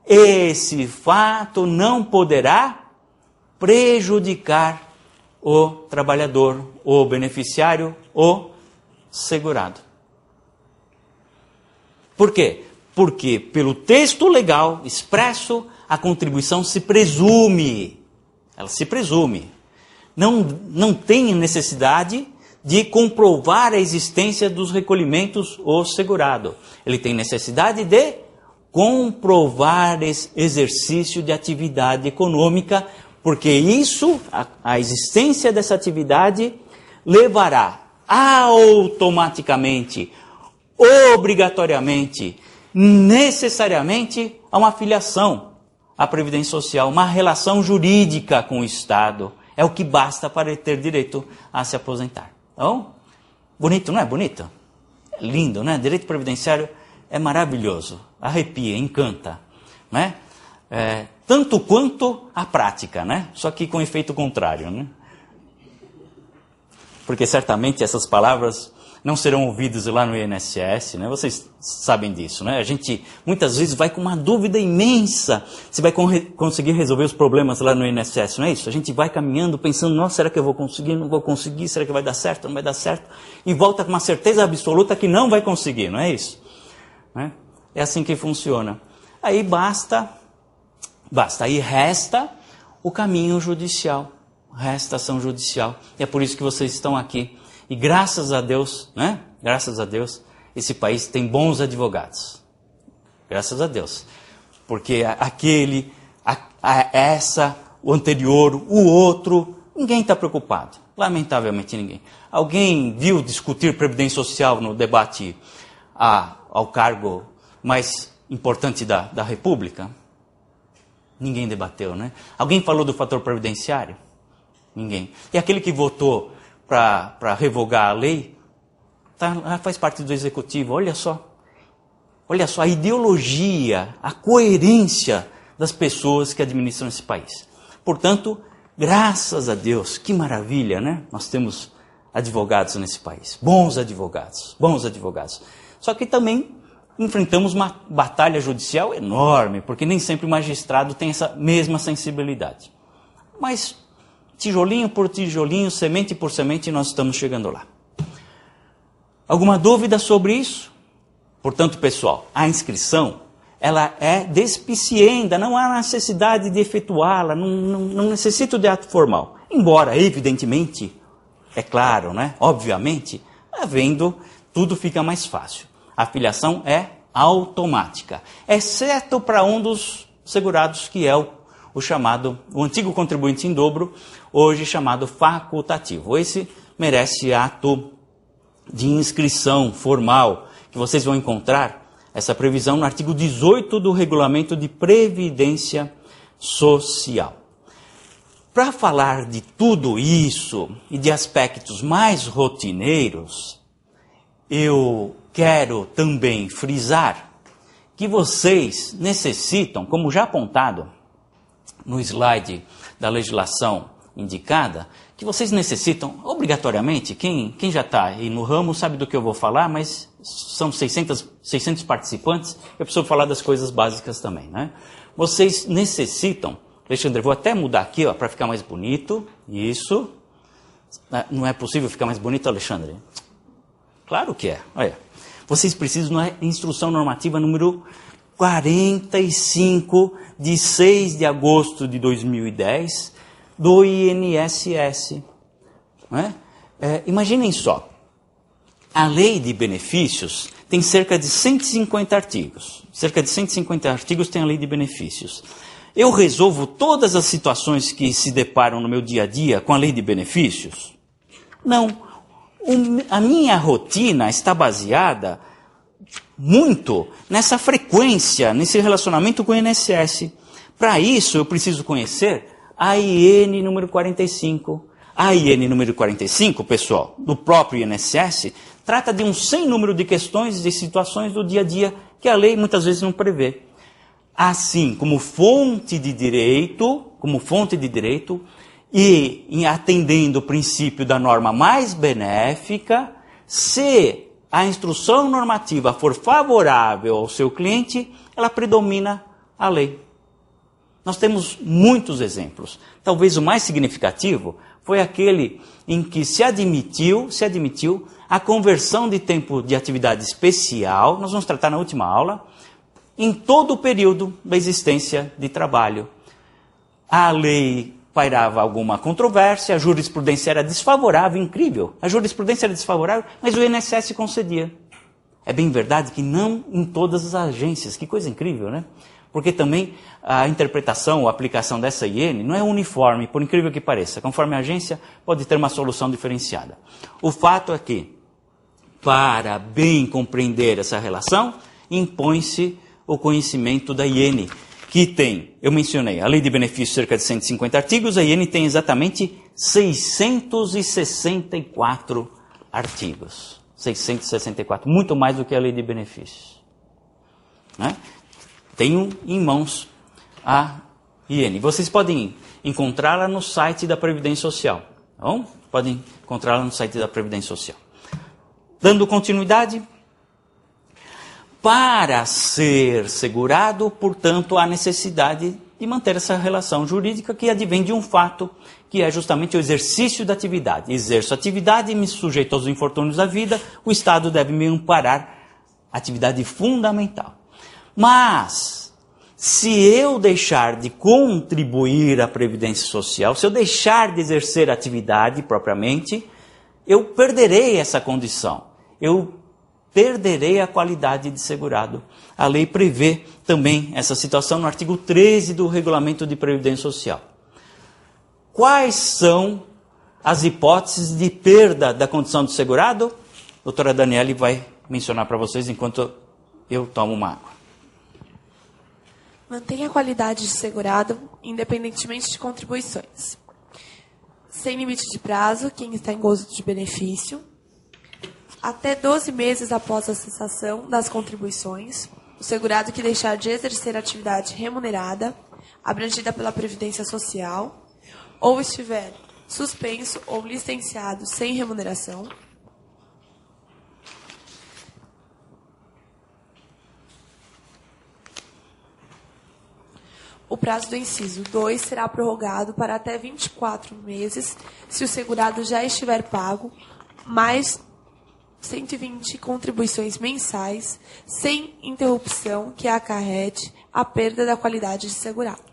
esse fato não poderá prejudicar o trabalhador, o beneficiário, o segurado. Por quê? Porque pelo texto legal expresso, a contribuição se presume. Ela se presume. Não tem necessidade de comprovar a existência dos recolhimentos ou segurado. Ele tem necessidade de comprovar esse exercício de atividade econômica, porque isso, a existência dessa atividade, levará automaticamente, obrigatoriamente, necessariamente a uma filiação à Previdência Social, uma relação jurídica com o Estado. É o que basta para ele ter direito a se aposentar. Então, bonito, não é bonito? É lindo, né? Direito previdenciário é maravilhoso, arrepia, encanta, né? Tanto quanto a prática, né? Só que com efeito contrário, né? Porque certamente essas palavras não serão ouvidas lá no INSS, né? Vocês sabem disso, né? A gente muitas vezes vai com uma dúvida imensa se vai conseguir resolver os problemas lá no INSS, não é isso? A gente vai caminhando pensando, nossa, será que eu vou conseguir? Não vou conseguir? Será que vai dar certo? Não vai dar certo? E volta com uma certeza absoluta que não vai conseguir, não é isso? Né? É assim que funciona. Aí aí resta o caminho judicial, resta a ação judicial. E é por isso que vocês estão aqui. E graças a Deus, né? Graças a Deus, esse país tem bons advogados. Graças a Deus. Porque o anterior, o outro, ninguém está preocupado. Lamentavelmente ninguém. Alguém viu discutir Previdência Social no debate ao cargo mais importante da República? Ninguém debateu, né? Alguém falou do fator previdenciário? Ninguém. E aquele que votou para revogar a lei, faz parte do executivo. Olha só a ideologia, a coerência das pessoas que administram esse país. Portanto, graças a Deus, que maravilha, né? Nós temos advogados nesse país, bons advogados. Só que também enfrentamos uma batalha judicial enorme, porque nem sempre o magistrado tem essa mesma sensibilidade. Mas tijolinho por tijolinho, semente por semente, nós estamos chegando lá. Alguma dúvida sobre isso? Portanto, pessoal, a inscrição, ela é despicienda, não há necessidade de efetuá-la, não necessita de ato formal. Embora, evidentemente, é claro, né? Obviamente, havendo, tudo fica mais fácil. A filiação é automática, exceto para um dos segurados, que é o antigo contribuinte em dobro, hoje chamado facultativo. Esse merece ato de inscrição formal, que vocês vão encontrar essa previsão no artigo 18 do Regulamento de Previdência Social. Para falar de tudo isso e de aspectos mais rotineiros, eu quero também frisar que vocês necessitam, como já apontado no slide da legislação indicada, que vocês necessitam, obrigatoriamente, quem já está aí no ramo sabe do que eu vou falar, mas são 600 participantes, eu preciso falar das coisas básicas também, né? Vocês necessitam, Alexandre, vou até mudar aqui para ficar mais bonito, isso, não é possível ficar mais bonito, Alexandre? Claro que é, olha. Vocês precisam da instrução normativa número 45, de 6 de agosto de 2010, do INSS. Não é? Imaginem só, a lei de benefícios tem cerca de 150 artigos. Cerca de 150 artigos tem a lei de benefícios. Eu resolvo todas as situações que se deparam no meu dia a dia com a lei de benefícios? Não. A minha rotina está baseada muito nessa frequência, nesse relacionamento com o INSS. Para isso, eu preciso conhecer a IN número 45. A IN número 45, pessoal, do próprio INSS, trata de um sem número de questões e situações do dia a dia que a lei muitas vezes não prevê. Assim, como fonte de direito, e atendendo o princípio da norma mais benéfica, se a instrução normativa for favorável ao seu cliente, ela predomina a lei. Nós temos muitos exemplos. Talvez o mais significativo foi aquele em que se admitiu a conversão de tempo de atividade especial, nós vamos tratar na última aula, em todo o período da existência de trabalho. A lei pairava alguma controvérsia, a jurisprudência era desfavorável, incrível. A jurisprudência era desfavorável, mas o INSS concedia. É bem verdade que não em todas as agências, que coisa incrível, né? Porque também a interpretação ou aplicação dessa IN não é uniforme, por incrível que pareça. Conforme a agência, pode ter uma solução diferenciada. O fato é que, para bem compreender essa relação, impõe-se o conhecimento da IN, que tem, eu mencionei, a Lei de Benefícios, cerca de 150 artigos, a IN tem exatamente 664 artigos. 664, muito mais do que a Lei de Benefícios. Né? Tenho em mãos a IN. Vocês podem encontrá-la no site da Previdência Social. Tá bom? Podem encontrá-la no site da Previdência Social. Dando continuidade, para ser segurado, portanto, há necessidade de manter essa relação jurídica que advém de um fato, que é justamente o exercício da atividade. Exerço a atividade e me sujeito aos infortúnios da vida, o Estado deve me amparar, atividade fundamental. Mas, se eu deixar de contribuir à Previdência Social, se eu deixar de exercer a atividade propriamente, eu perderei essa condição. Eu perderei a qualidade de segurado. A lei prevê também essa situação no artigo 13 do Regulamento de Previdência Social. Quais são as hipóteses de perda da condição de segurado? A doutora Daniele vai mencionar para vocês enquanto eu tomo uma água. Mantenha a qualidade de segurado, independentemente de contribuições. Sem limite de prazo, quem está em gozo de benefício. Até 12 meses após a cessação das contribuições, o segurado que deixar de exercer atividade remunerada, abrangida pela Previdência Social, ou estiver suspenso ou licenciado sem remuneração. O prazo do inciso 2 será prorrogado para até 24 meses, se o segurado já estiver pago mais 120 contribuições mensais, sem interrupção que acarrete a perda da qualidade de segurado.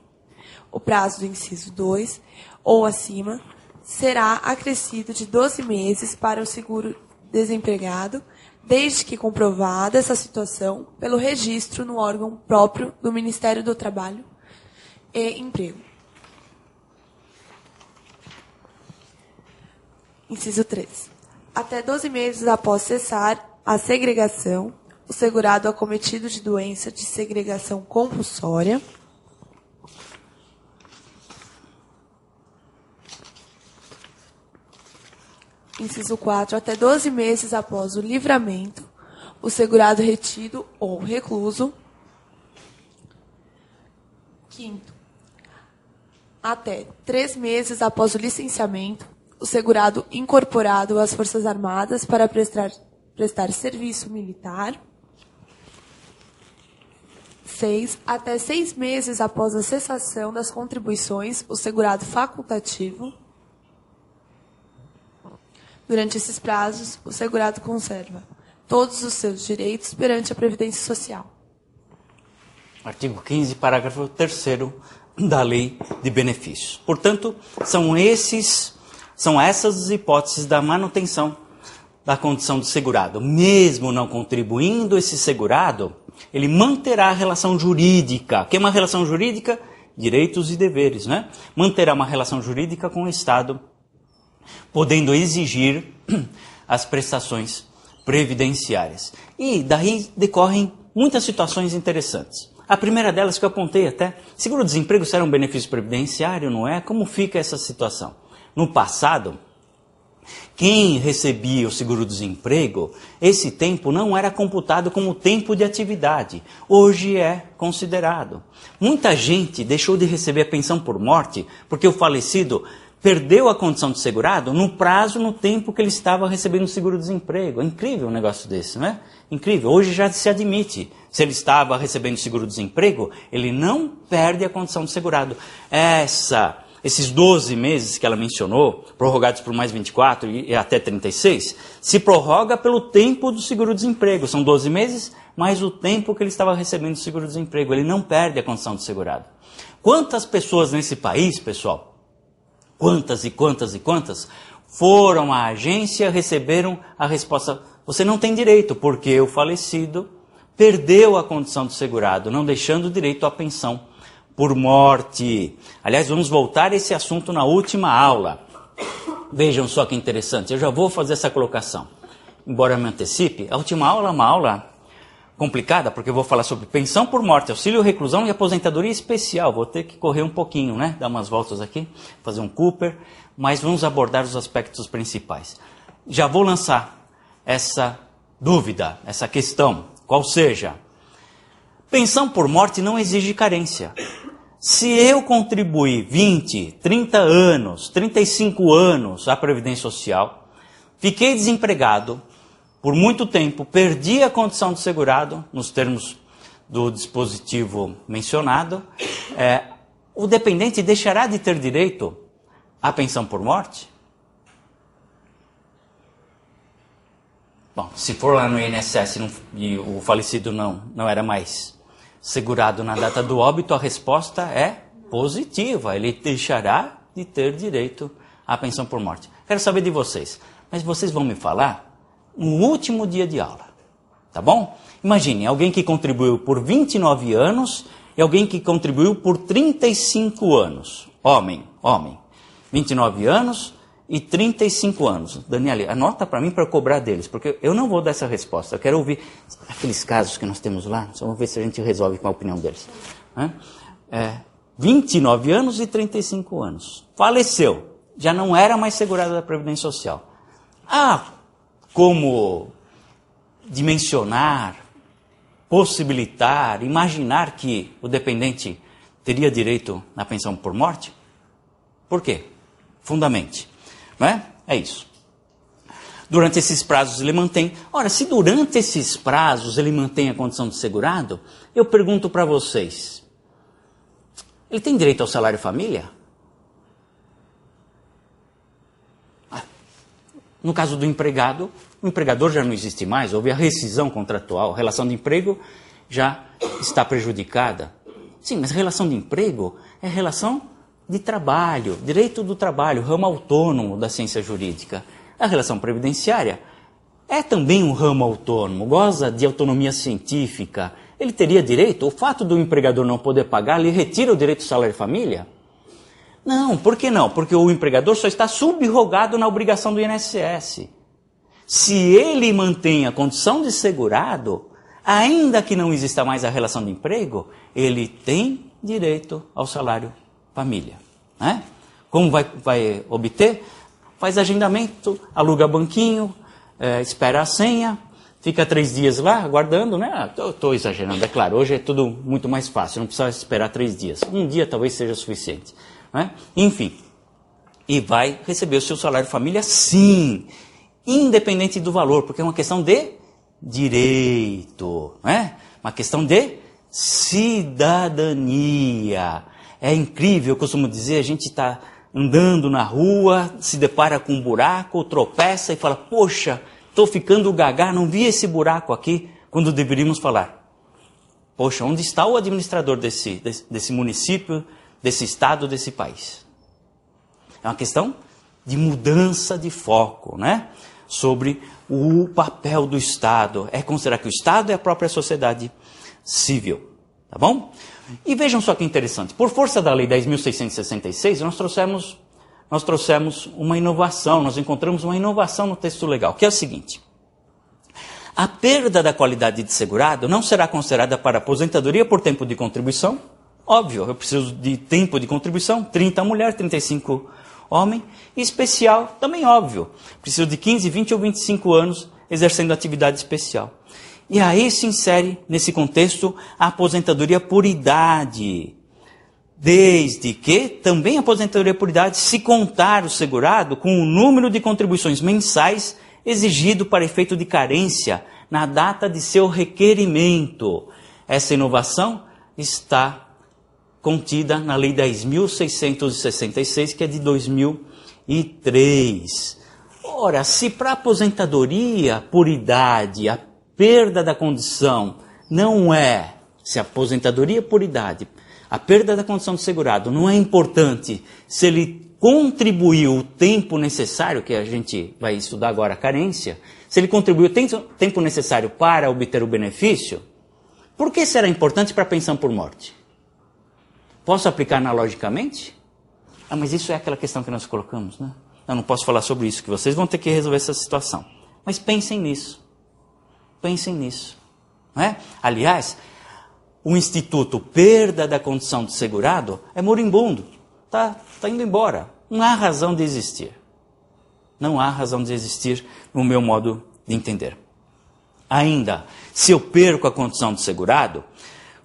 O prazo do inciso 2, ou acima, será acrescido de 12 meses para o seguro-desempregado, desde que comprovada essa situação pelo registro no órgão próprio do Ministério do Trabalho e Emprego. Inciso 3. Até 12 meses após cessar a segregação, o segurado acometido de doença de segregação compulsória Inciso 4. Até 12 meses após o livramento, o segurado retido ou recluso. Quinto. Até 3 meses após o licenciamento, o segurado incorporado às Forças Armadas para prestar serviço militar. 6. Até 6 meses após a cessação das contribuições, o segurado facultativo. Durante esses prazos, o segurado conserva todos os seus direitos perante a Previdência Social. Artigo 15, parágrafo 3º da Lei de Benefícios. Portanto, são essas hipóteses da manutenção da condição de segurado. Mesmo não contribuindo, esse segurado, ele manterá a relação jurídica. O que é uma relação jurídica? Direitos e deveres, né? Manterá uma relação jurídica com o Estado, podendo exigir as prestações previdenciárias. E daí decorrem muitas situações interessantes. A primeira delas que eu apontei até, seguro-desemprego será um benefício previdenciário, não é? Como fica essa situação? No passado, quem recebia o seguro-desemprego, esse tempo não era computado como tempo de atividade. Hoje é considerado. Muita gente deixou de receber a pensão por morte porque o falecido perdeu a condição de segurado no prazo, no tempo que ele estava recebendo o seguro-desemprego. É incrível um negócio desse, não é? Incrível. Hoje já se admite. Se ele estava recebendo seguro-desemprego, ele não perde a condição de segurado. Esses 12 meses que ela mencionou, prorrogados por mais 24 e até 36, se prorroga pelo tempo do seguro-desemprego. São 12 meses, mais o tempo que ele estava recebendo o seguro-desemprego. Ele não perde a condição de segurado. Quantas pessoas nesse país, pessoal, quantas e quantas e quantas, foram à agência, receberam a resposta: você não tem direito, porque o falecido perdeu a condição de segurado, não deixando direito à pensão por morte. Aliás, vamos voltar a esse assunto na última aula. Vejam só que interessante, eu já vou fazer essa colocação. Embora eu me antecipe, a última aula é uma aula complicada, porque eu vou falar sobre pensão por morte, auxílio reclusão e aposentadoria especial. Vou ter que correr um pouquinho, né? Dar umas voltas aqui, fazer um Cooper, mas vamos abordar os aspectos principais. Já vou lançar essa dúvida, essa questão, qual seja: pensão por morte não exige carência. Se eu contribuir 20, 30 anos, 35 anos à Previdência Social, fiquei desempregado por muito tempo, perdi a condição de segurado, nos termos do dispositivo mencionado, o dependente deixará de ter direito à pensão por morte? Bom, se for lá no INSS e o falecido não era mais segurado na data do óbito, a resposta é positiva. Ele deixará de ter direito à pensão por morte. Quero saber de vocês, mas vocês vão me falar no último dia de aula, tá bom? Imagine, alguém que contribuiu por 29 anos e alguém que contribuiu por 35 anos. Homem. 29 anos e 35 anos. Daniela, anota para mim para eu cobrar deles, porque eu não vou dar essa resposta. Eu quero ouvir aqueles casos que nós temos lá, só vamos ver se a gente resolve com a opinião deles. 29 anos e 35 anos. Faleceu. Já não era mais segurado da Previdência Social. Como dimensionar, possibilitar, imaginar que o dependente teria direito à pensão por morte? Por quê? Fundamente. Não é? É isso. Durante esses prazos ele mantém. Ora, se durante esses prazos ele mantém a condição de segurado, eu pergunto para vocês: ele tem direito ao salário família? No caso do empregado, o empregador já não existe mais, houve a rescisão contratual, a relação de emprego já está prejudicada. Sim, mas relação de emprego é relação de trabalho, direito do trabalho, ramo autônomo da ciência jurídica. A relação previdenciária é também um ramo autônomo, goza de autonomia científica. Ele teria direito? O fato do empregador não poder pagar lhe retira o direito ao salário família? Não, por que não? Porque o empregador só está subrogado na obrigação do INSS. Se ele mantém a condição de segurado, ainda que não exista mais a relação de emprego, ele tem direito ao salário família. Né? Como vai obter? Faz agendamento, aluga banquinho, espera a senha, fica 3 dias lá aguardando, né? Estou exagerando, é claro, hoje é tudo muito mais fácil, não precisa esperar 3 dias. Um dia talvez seja suficiente. Né? Enfim, e vai receber o seu salário família, sim, independente do valor, porque é uma questão de direito, né? Uma questão de cidadania. É incrível, eu costumo dizer, a gente está andando na rua, se depara com um buraco, tropeça e fala: poxa, estou ficando gaga, não vi esse buraco aqui, quando deveríamos falar: poxa, onde está o administrador desse município, desse estado, desse país? É uma questão de mudança de foco, né? Sobre o papel do Estado. É considerar que o Estado é a própria sociedade civil. Tá bom? E vejam só que interessante. Por força da Lei 10.666, nós trouxemos uma inovação, nós encontramos uma inovação no texto legal, que é o seguinte: a perda da qualidade de segurado não será considerada para aposentadoria por tempo de contribuição. Óbvio, eu preciso de tempo de contribuição, 30 mulher, 35 homem, e especial, também óbvio, preciso de 15, 20 ou 25 anos exercendo atividade especial. E aí se insere, nesse contexto, a aposentadoria por idade. desde que também a aposentadoria por idade se contar o segurado com o número de contribuições mensais exigido para efeito de carência na data de seu requerimento. Essa inovação está contida na Lei 10.666, que é de 2003. Ora, se para a aposentadoria por idade a perda da condição não é, se a aposentadoria por idade, a perda da condição do segurado não é importante se ele contribuiu o tempo necessário, que a gente vai estudar agora a carência, se ele contribuiu o tempo necessário para obter o benefício, por que será importante para a pensão por morte? Posso aplicar analogicamente? Ah, mas isso é aquela questão que nós colocamos, né? Eu não posso falar sobre isso, que vocês vão ter que resolver essa situação. Mas pensem nisso. Pensem nisso. Não é? Aliás, o Instituto Perda da Condição do Segurado é moribundo. Está indo embora. Não há razão de existir. Não há razão de existir no meu modo de entender. Ainda, se eu perco a condição do segurado,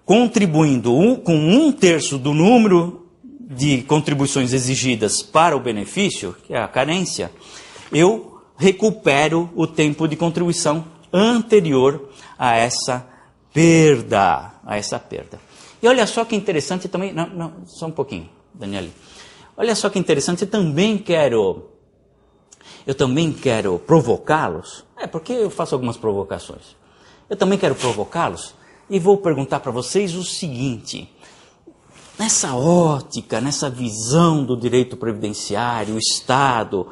contribuindo com 1/3 do número de contribuições exigidas para o benefício, que é a carência, eu recupero o tempo de contribuição anterior a essa perda. E olha só que interessante também, não, só um pouquinho, Daniele. Olha só que interessante, eu também quero provocá-los, porque eu faço algumas provocações. Eu também quero provocá-los e vou perguntar para vocês o seguinte: nessa ótica, nessa visão do direito previdenciário, o Estado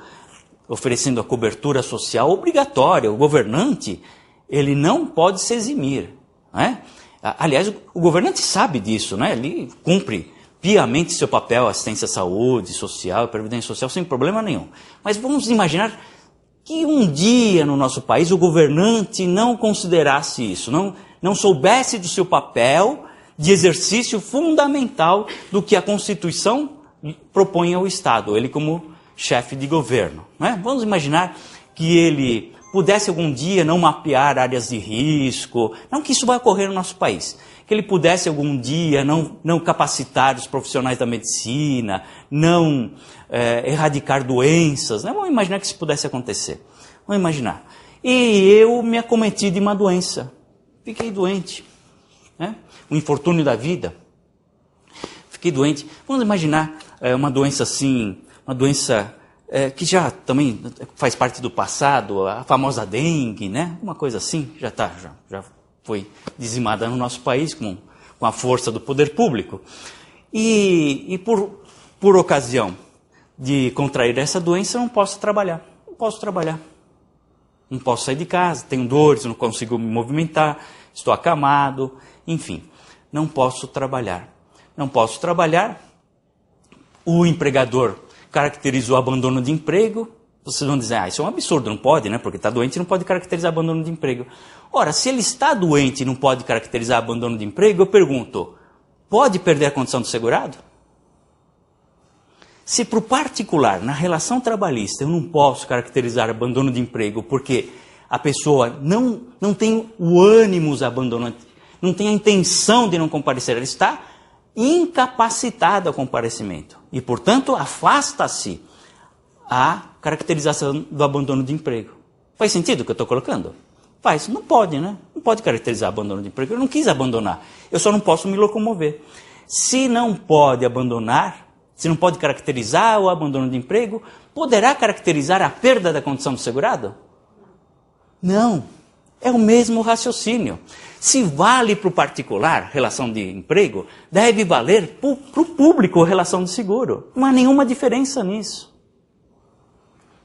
oferecendo a cobertura social obrigatória, o governante, ele não pode se eximir, não é? Aliás, o governante sabe disso, né? Ele cumpre piamente seu papel, assistência à saúde, social, previdência social, sem problema nenhum. Mas vamos imaginar que um dia no nosso país o governante não considerasse isso, não soubesse do seu papel de exercício fundamental do que a Constituição propõe ao Estado, ele como chefe de governo. Né? Vamos imaginar que ele pudesse algum dia não mapear áreas de risco, não que isso vai ocorrer no nosso país, que ele pudesse algum dia não capacitar os profissionais da medicina, não erradicar doenças, né? Vamos imaginar que isso pudesse acontecer. Vamos imaginar. E eu me acometi de uma doença, fiquei doente, né? Um infortúnio da vida, fiquei doente. Vamos imaginar uma doença assim, uma doença que já também faz parte do passado, a famosa dengue, né? Uma coisa assim, já foi dizimada no nosso país com a força do poder público. E por ocasião de contrair essa doença, eu não posso trabalhar. Não posso sair de casa, tenho dores, não consigo me movimentar, estou acamado, enfim, não posso trabalhar. O empregador caracterizou abandono de emprego. Vocês vão dizer, isso é um absurdo, não pode, né? Porque está doente e não pode caracterizar abandono de emprego. Ora, se ele está doente e não pode caracterizar abandono de emprego, eu pergunto, pode perder a condição do segurado? Se para o particular, na relação trabalhista, eu não posso caracterizar abandono de emprego porque a pessoa não tem o ânimo abandonante, não tem a intenção de não comparecer, ela está incapacitada ao comparecimento e, portanto, afasta-se a caracterização do abandono de emprego. Faz sentido o que eu estou colocando? Faz. Não pode, né? Não pode caracterizar abandono de emprego. Eu não quis abandonar. Eu só não posso me locomover. Se não pode abandonar, se não pode caracterizar o abandono de emprego, poderá caracterizar a perda da condição do segurado? Não. É o mesmo raciocínio. Se vale para o particular relação de emprego, deve valer para o público relação de seguro. Não há nenhuma diferença nisso.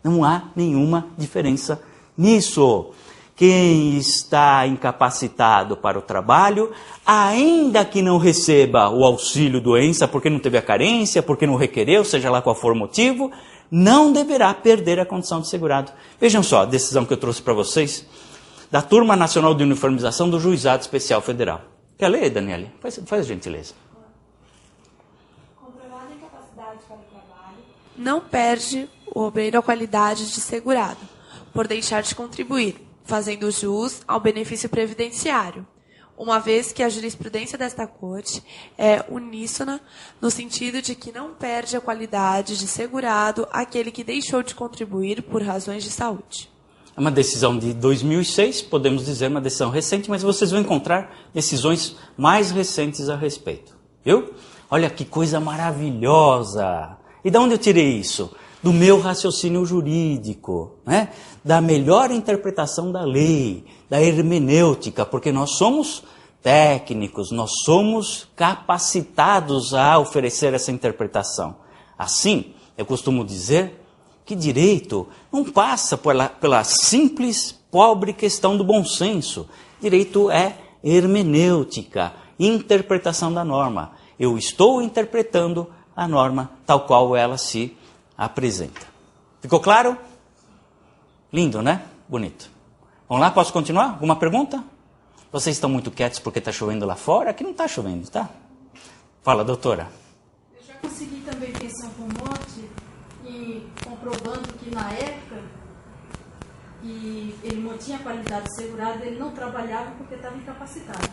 Não há nenhuma diferença nisso. Quem está incapacitado para o trabalho, ainda que não receba o auxílio doença porque não teve a carência, porque não requereu, seja lá qual for o motivo, não deverá perder a condição de segurado. Vejam só a decisão que eu trouxe para vocês da Turma Nacional de Uniformização do Juizado Especial Federal. Quer ler, Daniele? Faz a gentileza. Comprovada a incapacidade para o trabalho, não perde o obreiro a qualidade de segurado, por deixar de contribuir, fazendo jus ao benefício previdenciário, uma vez que a jurisprudência desta Corte é uníssona no sentido de que não perde a qualidade de segurado aquele que deixou de contribuir por razões de saúde. É uma decisão de 2006, podemos dizer uma decisão recente, mas vocês vão encontrar decisões mais recentes a respeito. Viu? Olha que coisa maravilhosa! E de onde eu tirei isso? Do meu raciocínio jurídico, né? Da melhor interpretação da lei, da hermenêutica, porque nós somos técnicos, nós somos capacitados a oferecer essa interpretação. Assim, eu costumo dizer que direito não passa pela simples, pobre questão do bom senso. Direito é hermenêutica, interpretação da norma. Eu estou interpretando a norma tal qual ela se apresenta. Ficou claro? Lindo, né? Bonito. Vamos lá, posso continuar? Alguma pergunta? Vocês estão muito quietos porque está chovendo lá fora? Aqui não está chovendo, tá? Fala, doutora. Eu já consegui também pensão por morte e comprovando que na época que ele mantinha a qualidade de segurado, ele não trabalhava porque estava incapacitado.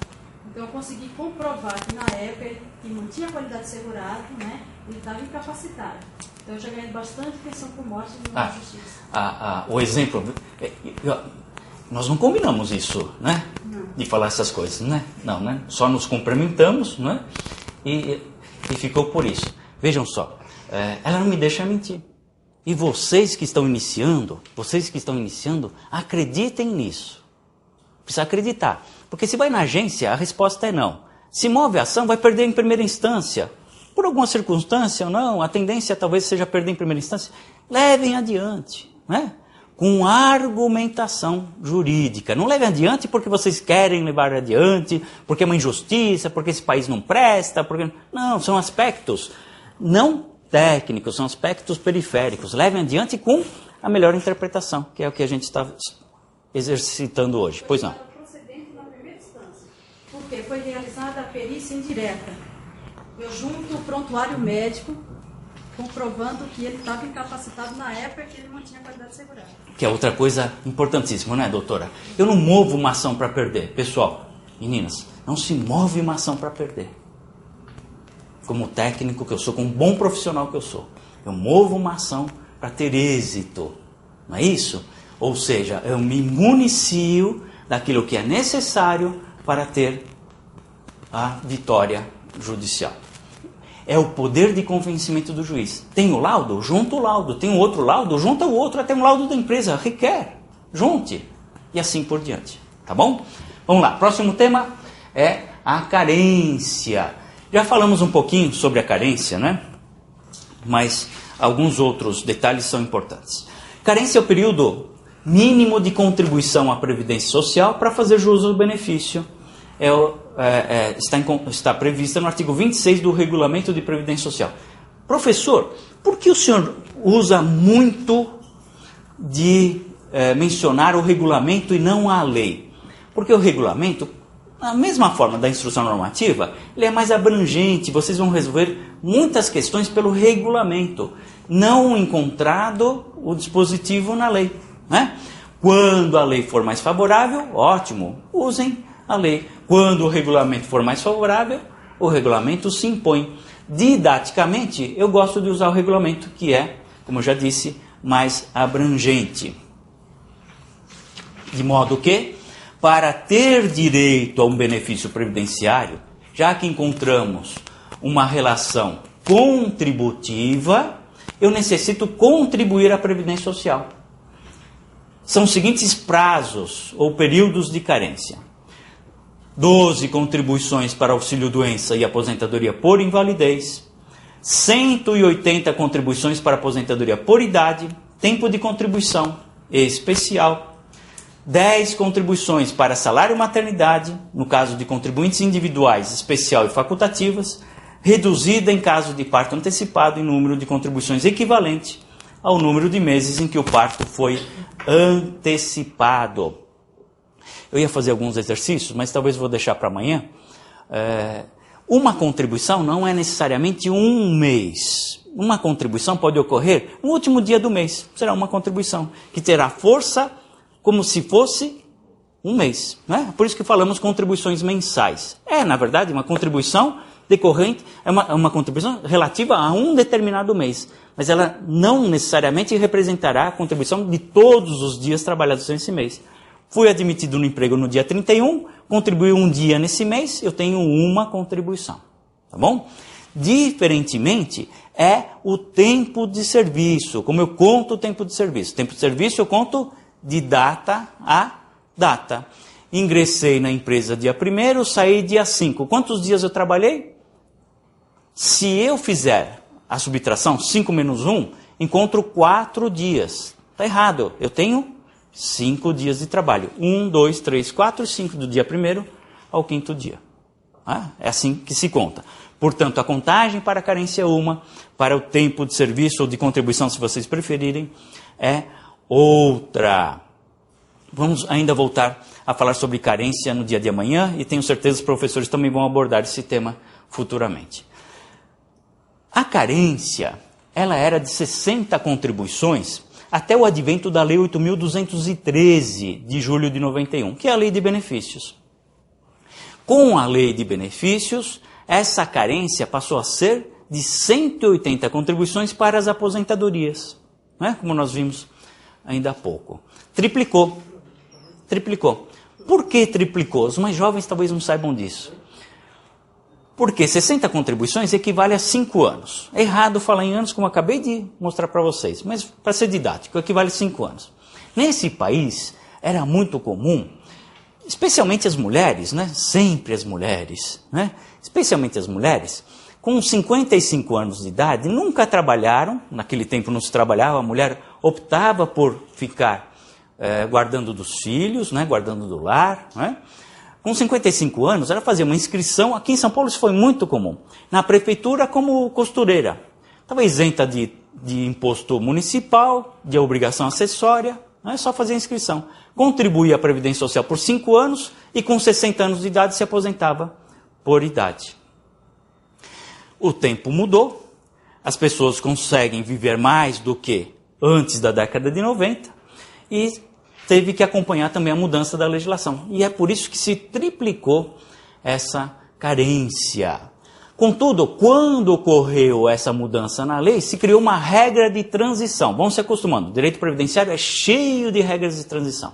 Então eu consegui comprovar que na época que mantinha a qualidade de segurado, né, ele estava incapacitado. Então eu já ganhei bastante pensão por morte na justiça. O exemplo, nós não combinamos isso, né? Não. De falar essas coisas, né? Não, né? Só nos cumprimentamos, né? E ficou por isso. Vejam só, ela não me deixa mentir. E vocês que estão iniciando, acreditem nisso. Precisa acreditar. Porque se vai na agência, a resposta é não. Se move a ação, vai perder em primeira instância. Por alguma circunstância ou não, a tendência talvez seja perder em primeira instância. Levem adiante, né? Com argumentação jurídica. Não levem adiante porque vocês querem levar adiante, porque é uma injustiça, porque esse país não presta. Não, são aspectos não técnicos, são aspectos periféricos. Levem adiante com a melhor interpretação, que é o que a gente está exercitando hoje. Pois não. Procedente na primeira instância, porque foi realizada a perícia indireta. Eu junto o prontuário médico, comprovando que ele estava incapacitado na época que ele mantinha a qualidade de segurado. Que é outra coisa importantíssima, não é, doutora? Eu não movo uma ação para perder. Pessoal, meninas, não se move uma ação para perder. Como técnico que eu sou, como bom profissional que eu sou, eu movo uma ação para ter êxito. Não é isso? Ou seja, eu me municio daquilo que é necessário para ter a vitória judicial. É o poder de convencimento do juiz. Tem o laudo? Junta o laudo. Tem o outro laudo? Junta o outro. Até um laudo da empresa. Requer. Junte. E assim por diante. Tá bom? Vamos lá. Próximo tema é a carência. Já falamos um pouquinho sobre a carência, né? Mas alguns outros detalhes são importantes. Carência é o período mínimo de contribuição à Previdência Social para fazer jus ao benefício. Está prevista no artigo 26 do Regulamento de Previdência Social. Professor, por que o senhor usa muito de mencionar o regulamento e não a lei? Porque o regulamento, da mesma forma da instrução normativa, ele é mais abrangente, vocês vão resolver muitas questões pelo regulamento, não encontrado o dispositivo na lei, né? Quando a lei for mais favorável, ótimo, usem a lei. Quando o regulamento for mais favorável, o regulamento se impõe. Didaticamente, eu gosto de usar o regulamento, que é, como eu já disse, mais abrangente. De modo que, para ter direito a um benefício previdenciário, já que encontramos uma relação contributiva, eu necessito contribuir à Previdência Social. São os seguintes prazos ou períodos de carência. 12 contribuições para auxílio-doença e aposentadoria por invalidez, 180 contribuições para aposentadoria por idade, tempo de contribuição especial, 10 contribuições para salário maternidade, no caso de contribuintes individuais, especial e facultativas, reduzida em caso de parto antecipado em número de contribuições equivalente ao número de meses em que o parto foi antecipado. Eu ia fazer alguns exercícios, mas talvez vou deixar para amanhã. Uma contribuição não é necessariamente um mês. Uma contribuição pode ocorrer no último dia do mês. Será uma contribuição que terá força como se fosse um mês. Né? Por isso que falamos contribuições mensais. Na verdade, uma contribuição decorrente, é uma contribuição relativa a um determinado mês. Mas ela não necessariamente representará a contribuição de todos os dias trabalhados nesse mês. Fui admitido no emprego no dia 31, contribuí um dia nesse mês, eu tenho uma contribuição. Tá bom? Diferentemente, é o tempo de serviço. Como eu conto o tempo de serviço? Tempo de serviço eu conto de data a data. Ingressei na empresa dia 1º, saí dia 5. Quantos dias eu trabalhei? Se eu fizer a subtração 5 menos 1, encontro 4 dias. Está errado. Eu tenho 5 dias de trabalho. 1, 2, 3, 4, 5 do dia 1º ao 5º dia. É assim que se conta. Portanto, a contagem para a carência 1, para o tempo de serviço ou de contribuição, se vocês preferirem, é outra. Vamos ainda voltar a falar sobre carência no dia de amanhã e tenho certeza que os professores também vão abordar esse tema futuramente. A carência, ela era de 60 contribuições até o advento da Lei 8.213 de julho de 91, que é a Lei de Benefícios. Com a Lei de Benefícios, essa carência passou a ser de 180 contribuições para as aposentadorias, né? Como nós vimos ainda há pouco. Triplicou. Por que triplicou? Os mais jovens talvez não saibam disso. Porque 60 contribuições equivale a 5 anos. É errado falar em anos, como eu acabei de mostrar para vocês, mas para ser didático, equivale a 5 anos. Nesse país, era muito comum, especialmente as mulheres, né? Sempre as mulheres, né? Especialmente as mulheres, com 55 anos de idade, nunca trabalharam, naquele tempo não se trabalhava, a mulher optava por ficar guardando dos filhos, né? Guardando do lar, né? Com 55 anos, ela fazia uma inscrição, aqui em São Paulo isso foi muito comum, na prefeitura como costureira. Estava isenta de imposto municipal, de obrigação acessória, né? Só fazia a inscrição. Contribuía à Previdência Social por 5 anos e com 60 anos de idade se aposentava por idade. O tempo mudou, as pessoas conseguem viver mais do que antes da década de 90 e teve que acompanhar também a mudança da legislação. E é por isso que se triplicou essa carência. Contudo, quando ocorreu essa mudança na lei, se criou uma regra de transição. Vão se acostumando. O direito previdenciário é cheio de regras de transição,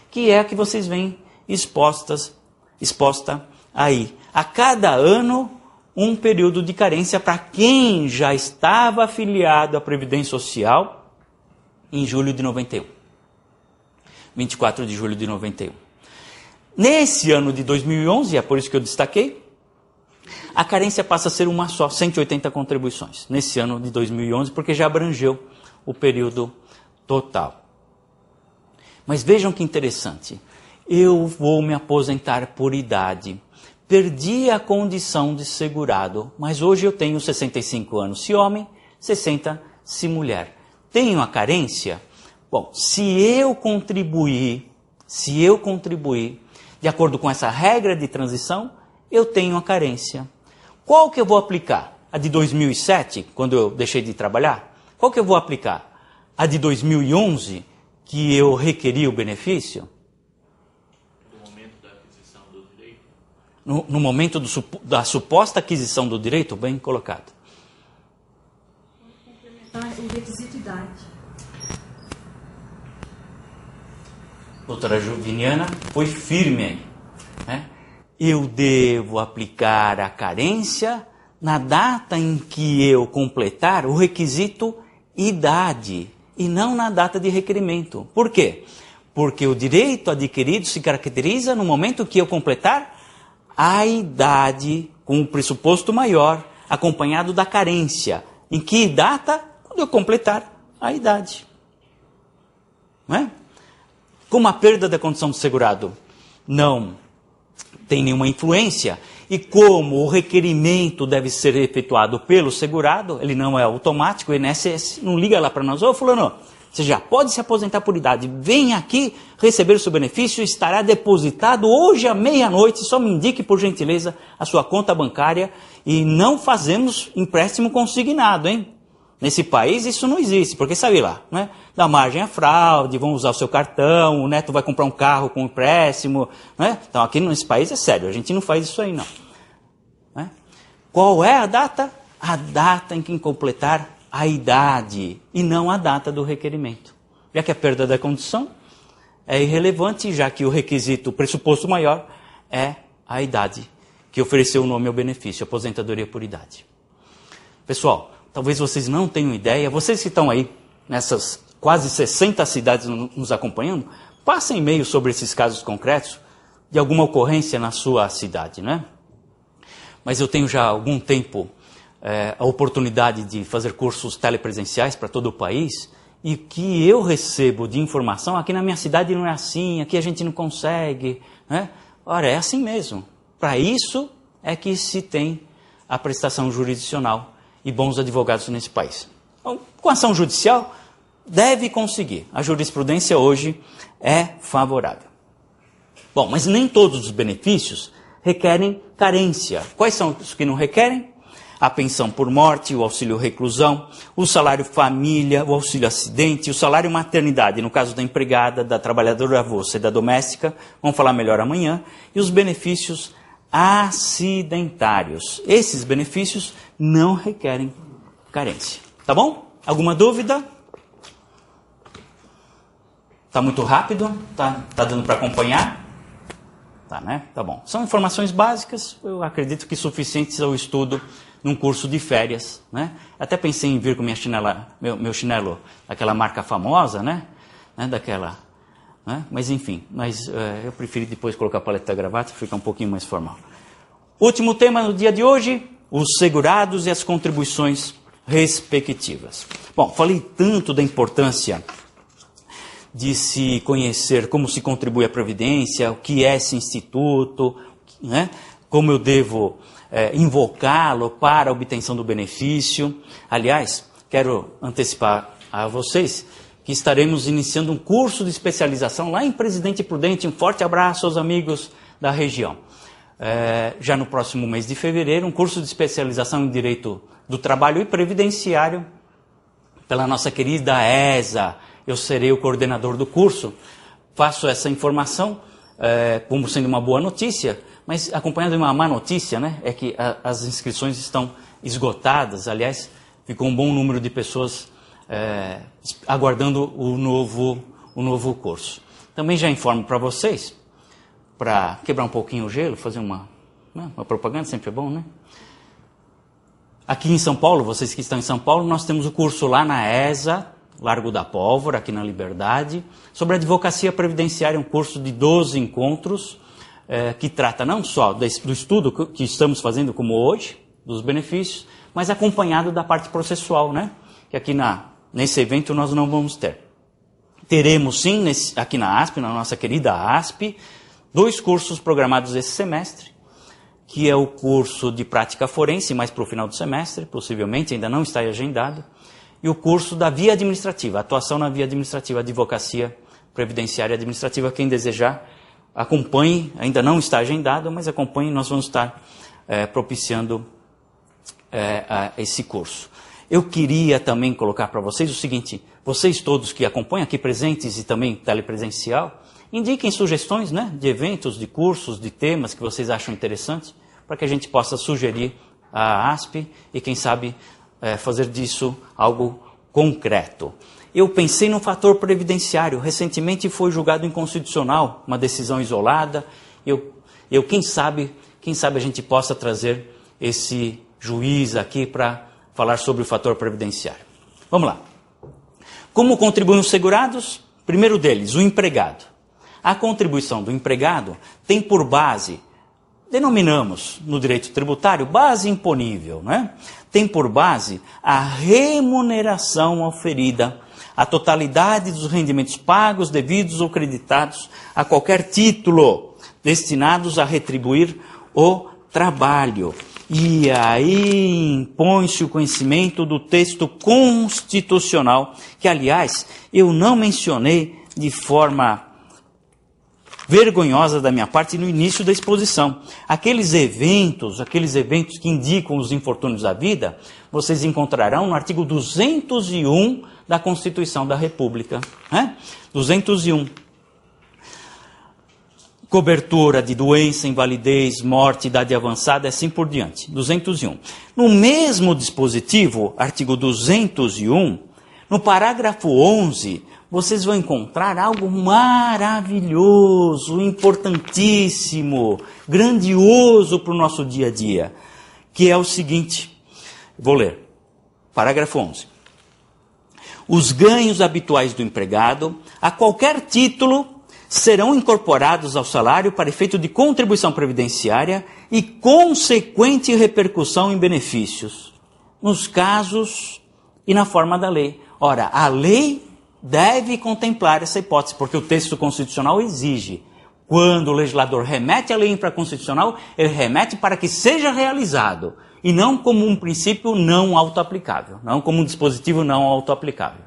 que é a que vocês veem exposta aí. A cada ano, um período de carência para quem já estava afiliado à Previdência Social em julho de 91. 24 de julho de 91. Nesse ano de 2011, é por isso que eu destaquei, a carência passa a ser uma só, 180 contribuições. Nesse ano de 2011, porque já abrangeu o período total. Mas vejam que interessante. Eu vou me aposentar por idade. Perdi a condição de segurado, mas hoje eu tenho 65 anos se homem, 60 se mulher. Tenho a carência? Bom, se eu contribuir de acordo com essa regra de transição, eu tenho a carência. Qual que eu vou aplicar? A de 2007, quando eu deixei de trabalhar? Qual que eu vou aplicar? A de 2011, que eu requeri o benefício? No momento da aquisição do direito? No momento da suposta aquisição do direito, bem colocado. Complementar o requisito de idade. Doutora Juviniana foi firme aí, né? Eu devo aplicar a carência na data em que eu completar o requisito idade e não na data de requerimento. Por quê? Porque o direito adquirido se caracteriza no momento que eu completar a idade com o pressuposto maior, acompanhado da carência. Em que data? Quando eu completar a idade. Não é? Como a perda da condição de segurado não tem nenhuma influência, e como o requerimento deve ser efetuado pelo segurado, ele não é automático, o INSS não liga lá para nós, ô fulano, você já pode se aposentar por idade, vem aqui receber o seu benefício, estará depositado hoje à meia-noite, só me indique por gentileza a sua conta bancária, e não fazemos empréstimo consignado, hein? Nesse país isso não existe, porque sabe lá, né? Dá margem à fraude, vão usar o seu cartão, o neto vai comprar um carro com empréstimo, né? Então aqui nesse país é sério, a gente não faz isso aí não. Né? Qual é a data? A data em que completar a idade e não a data do requerimento. Já que a perda da condição é irrelevante, já que o requisito, o pressuposto maior é a idade que ofereceu o nome ao benefício, aposentadoria por idade. Pessoal, talvez vocês não tenham ideia, vocês que estão aí nessas quase 60 cidades nos acompanhando, passem e-mail sobre esses casos concretos de alguma ocorrência na sua cidade, né? Mas eu tenho já há algum tempo a oportunidade de fazer cursos telepresenciais para todo o país, e o que eu recebo de informação, aqui na minha cidade não é assim, aqui a gente não consegue, né? Ora, é assim mesmo. Para isso é que se tem a prestação jurisdicional e bons advogados nesse país. Então, com ação judicial, deve conseguir. A jurisprudência hoje é favorável. Bom, mas nem todos os benefícios requerem carência. Quais são os que não requerem? A pensão por morte, o auxílio reclusão, o salário família, o auxílio acidente, o salário maternidade, no caso da empregada, da trabalhadora avulsa e da doméstica, vamos falar melhor amanhã, e os benefícios acidentários. Esses benefícios não requerem carência. Tá bom? Alguma dúvida? Tá muito rápido? Tá dando para acompanhar? Tá, né? Tá bom. São informações básicas, eu acredito que suficientes ao estudo num curso de férias, né? Até pensei em vir com minha chinela, meu chinelo, daquela marca famosa, né? Daquela, né? Mas enfim, eu preferi depois colocar a paleta da gravata, fica um pouquinho mais formal. Último tema no dia de hoje, os segurados e as contribuições respectivas. Bom, falei tanto da importância de se conhecer como se contribui à Previdência, o que é esse instituto, né? Como eu devo invocá-lo para a obtenção do benefício. Aliás, quero antecipar a vocês que estaremos iniciando um curso de especialização lá em Presidente Prudente. Um forte abraço aos amigos da região. Já no próximo mês de fevereiro, um curso de especialização em Direito do Trabalho e Previdenciário pela nossa querida ESA. Eu serei o coordenador do curso. Faço essa informação como sendo uma boa notícia, mas acompanhado de uma má notícia, né? É que as inscrições estão esgotadas. Aliás, ficou um bom número de pessoas aguardando o novo curso. Também já informo para vocês, para quebrar um pouquinho o gelo, fazer uma propaganda, sempre é bom, né? Aqui em São Paulo, vocês que estão em São Paulo, nós temos o curso lá na ESA, Largo da Pólvora, aqui na Liberdade, sobre advocacia previdenciária, um curso de 12 encontros, que trata não só do estudo que estamos fazendo como hoje, dos benefícios, mas acompanhado da parte processual, né? Que aqui nesse evento nós não vamos ter. Teremos sim, aqui na ASP, na nossa querida ASP, 2 cursos programados esse semestre, que é o curso de prática forense, mais para o final do semestre, possivelmente, ainda não está agendado, e o curso da via administrativa, atuação na via administrativa, advocacia previdenciária administrativa. Quem desejar, acompanhe, ainda não está agendado, mas acompanhe, nós vamos estar propiciando esse curso. Eu queria também colocar para vocês o seguinte: vocês todos que acompanham aqui presentes e também telepresencial, indiquem sugestões, né, de eventos, de cursos, de temas que vocês acham interessantes, para que a gente possa sugerir à ASP e, quem sabe, fazer disso algo concreto. Eu pensei no fator previdenciário. Recentemente foi julgado inconstitucional uma decisão isolada. Quem sabe a gente possa trazer esse juiz aqui para falar sobre o fator previdenciário. Vamos lá. Como contribuem os segurados? Primeiro deles, o empregado. A contribuição do empregado tem por base, denominamos no direito tributário, base imponível, né? Tem por base a remuneração oferida, a totalidade dos rendimentos pagos, devidos ou creditados a qualquer título destinados a retribuir o trabalho. E aí impõe-se o conhecimento do texto constitucional, que, aliás, eu não mencionei de forma vergonhosa da minha parte no início da exposição. Aqueles eventos que indicam os infortúnios da vida, vocês encontrarão no artigo 201 da Constituição da República. 201. Cobertura de doença, invalidez, morte, idade avançada, assim por diante. 201. No mesmo dispositivo, artigo 201, no parágrafo 11, vocês vão encontrar algo maravilhoso, importantíssimo, grandioso para o nosso dia a dia, que é o seguinte, vou ler, parágrafo 11. Os ganhos habituais do empregado, a qualquer título, serão incorporados ao salário para efeito de contribuição previdenciária e consequente repercussão em benefícios, nos casos e na forma da lei. Ora, a lei deve contemplar essa hipótese, porque o texto constitucional exige. Quando o legislador remete a lei infraconstitucional, ele remete para que seja realizado, e não como um princípio não autoaplicável, não como um dispositivo não autoaplicável.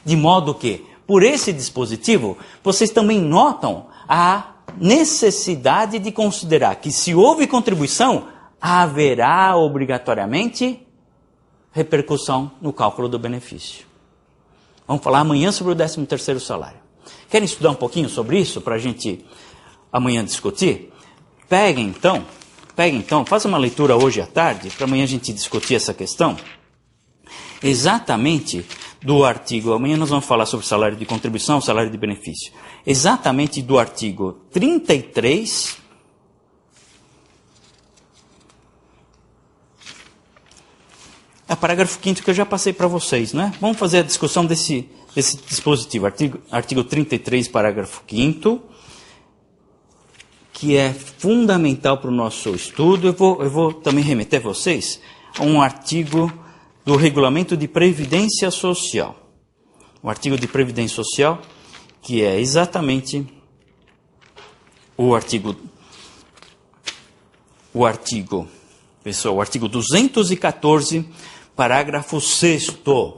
De modo que, por esse dispositivo, vocês também notam a necessidade de considerar que, se houve contribuição, haverá obrigatoriamente repercussão no cálculo do benefício. Vamos falar amanhã sobre o 13º salário. Querem estudar um pouquinho sobre isso para a gente amanhã discutir? Peguem então, façam uma leitura hoje à tarde, para amanhã a gente discutir essa questão. Exatamente do artigo, amanhã nós vamos falar sobre salário de contribuição, salário de benefício. Exatamente do artigo 33... É o parágrafo 5º que eu já passei para vocês, né? Vamos fazer a discussão desse dispositivo. Artigo 33, parágrafo 5º, que é fundamental para o nosso estudo. Eu vou também remeter vocês a um artigo do Regulamento de Previdência Social. O artigo de Previdência Social, que é exatamente o artigo 214, parágrafo 6º.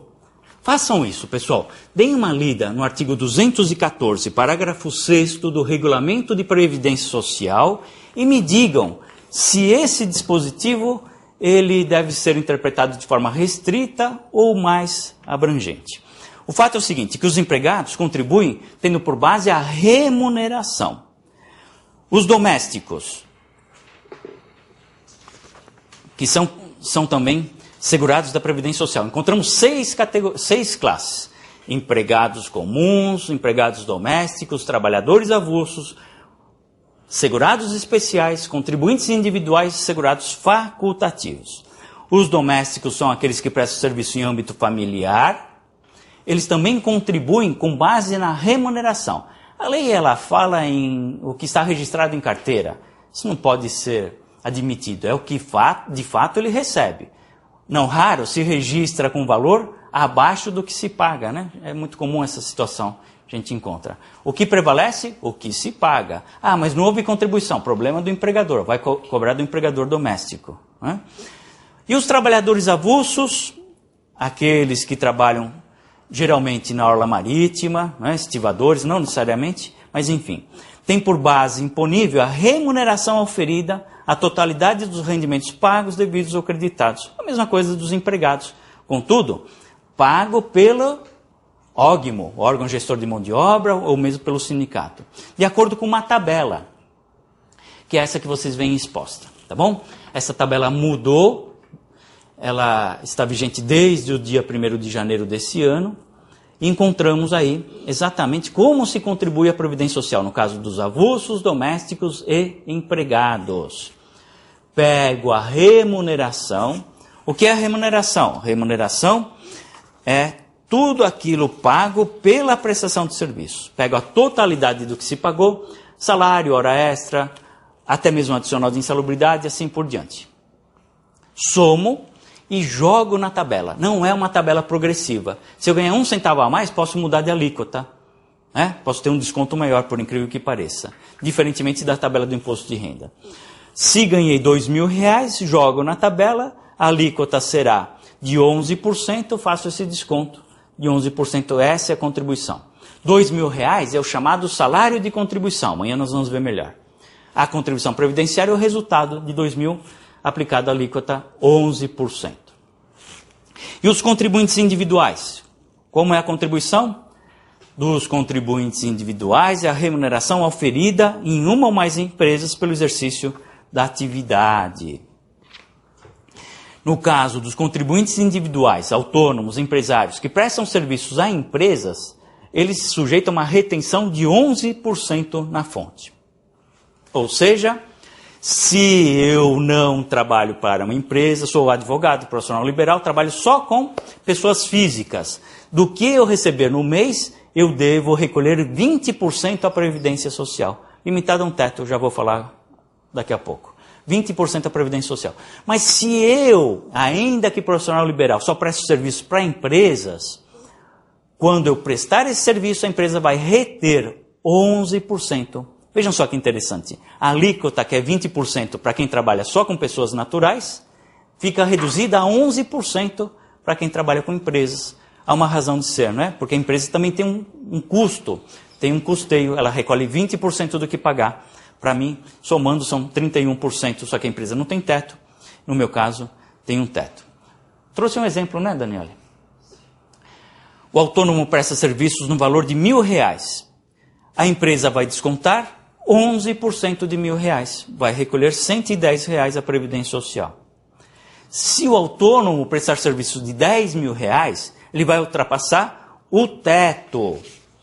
Façam isso, pessoal. Deem uma lida no artigo 214, parágrafo 6º do Regulamento de Previdência Social e me digam se esse dispositivo ele deve ser interpretado de forma restrita ou mais abrangente. O fato é o seguinte, que os empregados contribuem tendo por base a remuneração. Os domésticos, que são também segurados da Previdência Social. Encontramos seis classes: empregados comuns, empregados domésticos, trabalhadores avulsos, segurados especiais, contribuintes individuais e segurados facultativos. Os domésticos são aqueles que prestam serviço em âmbito familiar. Eles também contribuem com base na remuneração. A lei ela fala em o que está registrado em carteira. Isso não pode ser admitido, é o que de fato ele recebe. Não raro se registra com valor abaixo do que se paga, né? É muito comum essa situação, a gente encontra. O que prevalece? O que se paga. Ah, mas não houve contribuição, problema do empregador, vai cobrar do empregador doméstico, né? E os trabalhadores avulsos, aqueles que trabalham geralmente na orla marítima, né? Estivadores, não necessariamente, mas enfim, tem por base imponível a remuneração oferida a totalidade dos rendimentos pagos, devidos ou creditados. A mesma coisa dos empregados. Contudo, pago pelo OGMO, órgão gestor de mão de obra, ou mesmo pelo sindicato. De acordo com uma tabela, que é essa que vocês veem exposta. Tá bom? Essa tabela mudou, ela está vigente desde o dia 1º de janeiro desse ano, e encontramos aí exatamente como se contribui à Previdência Social, no caso dos avulsos, domésticos e empregados. Pego a remuneração. O que é a remuneração? Remuneração é tudo aquilo pago pela prestação de serviço. Pego a totalidade do que se pagou, salário, hora extra, até mesmo adicional de insalubridade, assim por diante. Somo e jogo na tabela. Não é uma tabela progressiva. Se eu ganhar 1 centavo a mais, posso mudar de alíquota. Posso ter um desconto maior, por incrível que pareça. Diferentemente da tabela do imposto de renda. Se ganhei R$2.000, jogo na tabela, a alíquota será de 11%, faço esse desconto de 11%, essa é a contribuição. R$2.000 é o chamado salário de contribuição. Amanhã nós vamos ver melhor. A contribuição previdenciária é o resultado de 2.000 aplicado a alíquota 11%. E os contribuintes individuais? Como é a contribuição? Dos contribuintes individuais é a remuneração oferida em uma ou mais empresas pelo exercício da atividade. No caso dos contribuintes individuais, autônomos, empresários, que prestam serviços a empresas, eles se sujeitam a uma retenção de 11% na fonte. Ou seja, se eu não trabalho para uma empresa, sou advogado, profissional liberal, trabalho só com pessoas físicas. Do que eu receber no mês, eu devo recolher 20% à Previdência Social. Limitado a um teto, eu já vou falar daqui a pouco. 20% à Previdência Social. Mas se eu, ainda que profissional liberal, só presto serviço para empresas, quando eu prestar esse serviço, a empresa vai reter 11%. Vejam só que interessante. A alíquota, que é 20% para quem trabalha só com pessoas naturais, fica reduzida a 11% para quem trabalha com empresas. Há uma razão de ser, não é? Porque a empresa também tem um custo, tem um custeio, ela recolhe 20% do que pagar. Para mim, somando, são 31%, só que a empresa não tem teto. No meu caso, tem um teto. Trouxe um exemplo, né, Daniela? O autônomo presta serviços no valor de R$1.000. A empresa vai descontar 11% de R$1.000. Vai recolher R$110 a Previdência Social. Se o autônomo prestar serviços de R$10.000, ele vai ultrapassar o teto,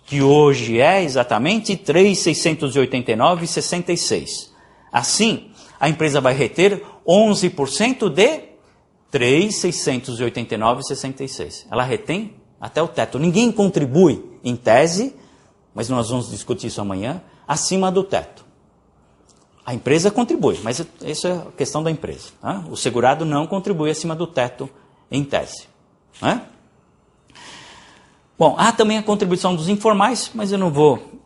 que hoje é exatamente R$ 3.689,66. Assim, a empresa vai reter 11% de R$ 3.689,66. Ela retém até o teto. Ninguém contribui, em tese, mas nós vamos discutir isso amanhã, acima do teto. A empresa contribui, mas isso é a questão da empresa. Né? O segurado não contribui acima do teto, em tese. Né? Bom, há também a contribuição dos informais, mas eu não vou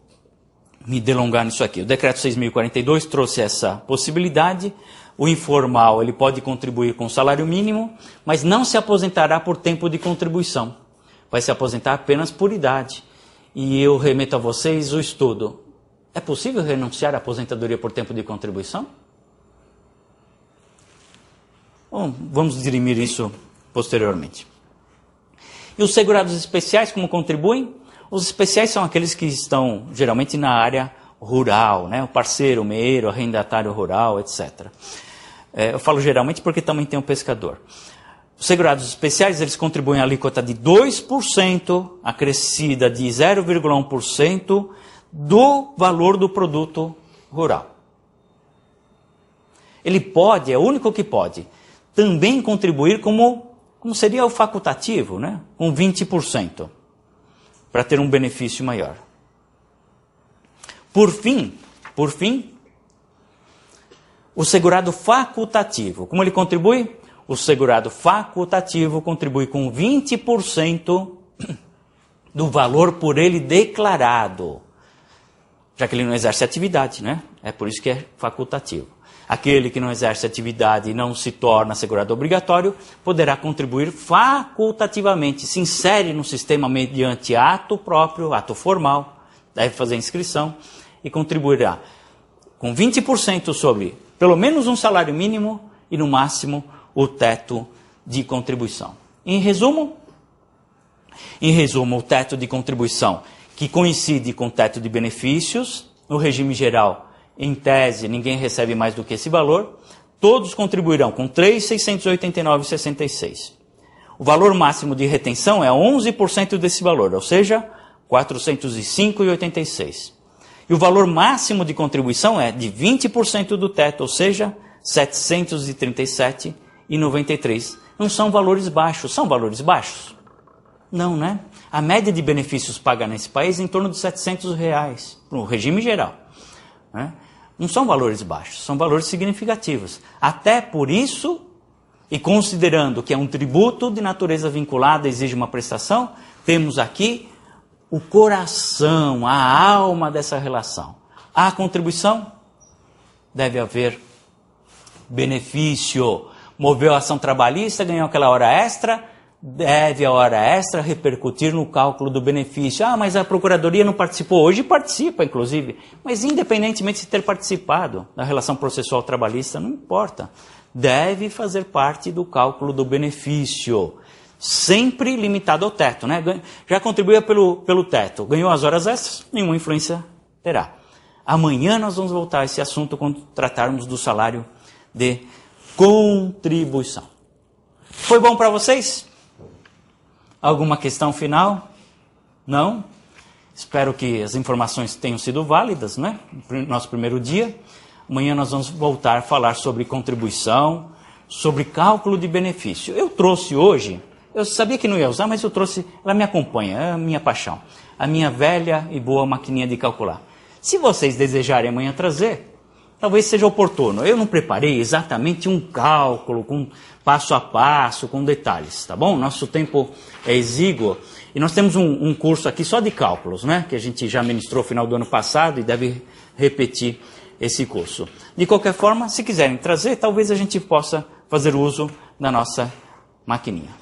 me delongar nisso aqui. O decreto 6.042 trouxe essa possibilidade. O informal ele pode contribuir com o salário mínimo, mas não se aposentará por tempo de contribuição. Vai se aposentar apenas por idade. E eu remeto a vocês o estudo. É possível renunciar à aposentadoria por tempo de contribuição? Bom, vamos dirimir isso posteriormente. E os segurados especiais, como contribuem? Os especiais são aqueles que estão geralmente na área rural, né? O parceiro, o meeiro, o arrendatário rural, etc. Eu falo geralmente porque também tem o pescador. Os segurados especiais, eles contribuem a alíquota de 2%, acrescida de 0,1% do valor do produto rural. Ele pode, é o único que pode, também contribuir como seria o facultativo, né? Com 20%, para ter um benefício maior. Por fim, o segurado facultativo, como ele contribui? O segurado facultativo contribui com 20% do valor por ele declarado, já que ele não exerce atividade, né? É por isso que é facultativo. Aquele que não exerce atividade e não se torna segurado obrigatório, poderá contribuir facultativamente, se insere no sistema mediante ato próprio, ato formal, deve fazer inscrição e contribuirá com 20% sobre pelo menos um salário mínimo e no máximo o teto de contribuição. Em resumo, o teto de contribuição que coincide com o teto de benefícios, no regime geral, em tese, ninguém recebe mais do que esse valor, todos contribuirão com R$ 3.689,66. O valor máximo de retenção é 11% desse valor, ou seja, R$ 405,86. E o valor máximo de contribuição é de 20% do teto, ou seja, R$ 737,93. Não são valores baixos. São valores baixos? Não, né? A média de benefícios paga nesse país é em torno de R$ 700, no regime geral. Né? Não são valores baixos, são valores significativos. Até por isso, e considerando que é um tributo de natureza vinculada, exige uma prestação, temos aqui o coração, a alma dessa relação. Há contribuição? Deve haver benefício. Moveu a ação trabalhista, ganhou aquela hora extra, deve a hora extra repercutir no cálculo do benefício. Ah, mas a Procuradoria não participou. Hoje participa, inclusive. Mas independentemente de ter participado da relação processual trabalhista, não importa. Deve fazer parte do cálculo do benefício. Sempre limitado ao teto, né? Já contribuía pelo teto, ganhou as horas extras, nenhuma influência terá. Amanhã nós vamos voltar a esse assunto quando tratarmos do salário de contribuição. Foi bom para vocês? Alguma questão final? Não? Espero que as informações tenham sido válidas, né? Nosso primeiro dia. Amanhã nós vamos voltar a falar sobre contribuição, sobre cálculo de benefício. Eu trouxe hoje, eu sabia que não ia usar, mas eu trouxe, ela me acompanha, é a minha paixão. A minha velha e boa maquininha de calcular. Se vocês desejarem amanhã trazer, talvez seja oportuno. Eu não preparei exatamente um cálculo com passo a passo, com detalhes, tá bom? Nosso tempo é exíguo e nós temos um curso aqui só de cálculos, né? Que a gente já ministrou no final do ano passado e deve repetir esse curso. De qualquer forma, se quiserem trazer, talvez a gente possa fazer uso da nossa maquininha.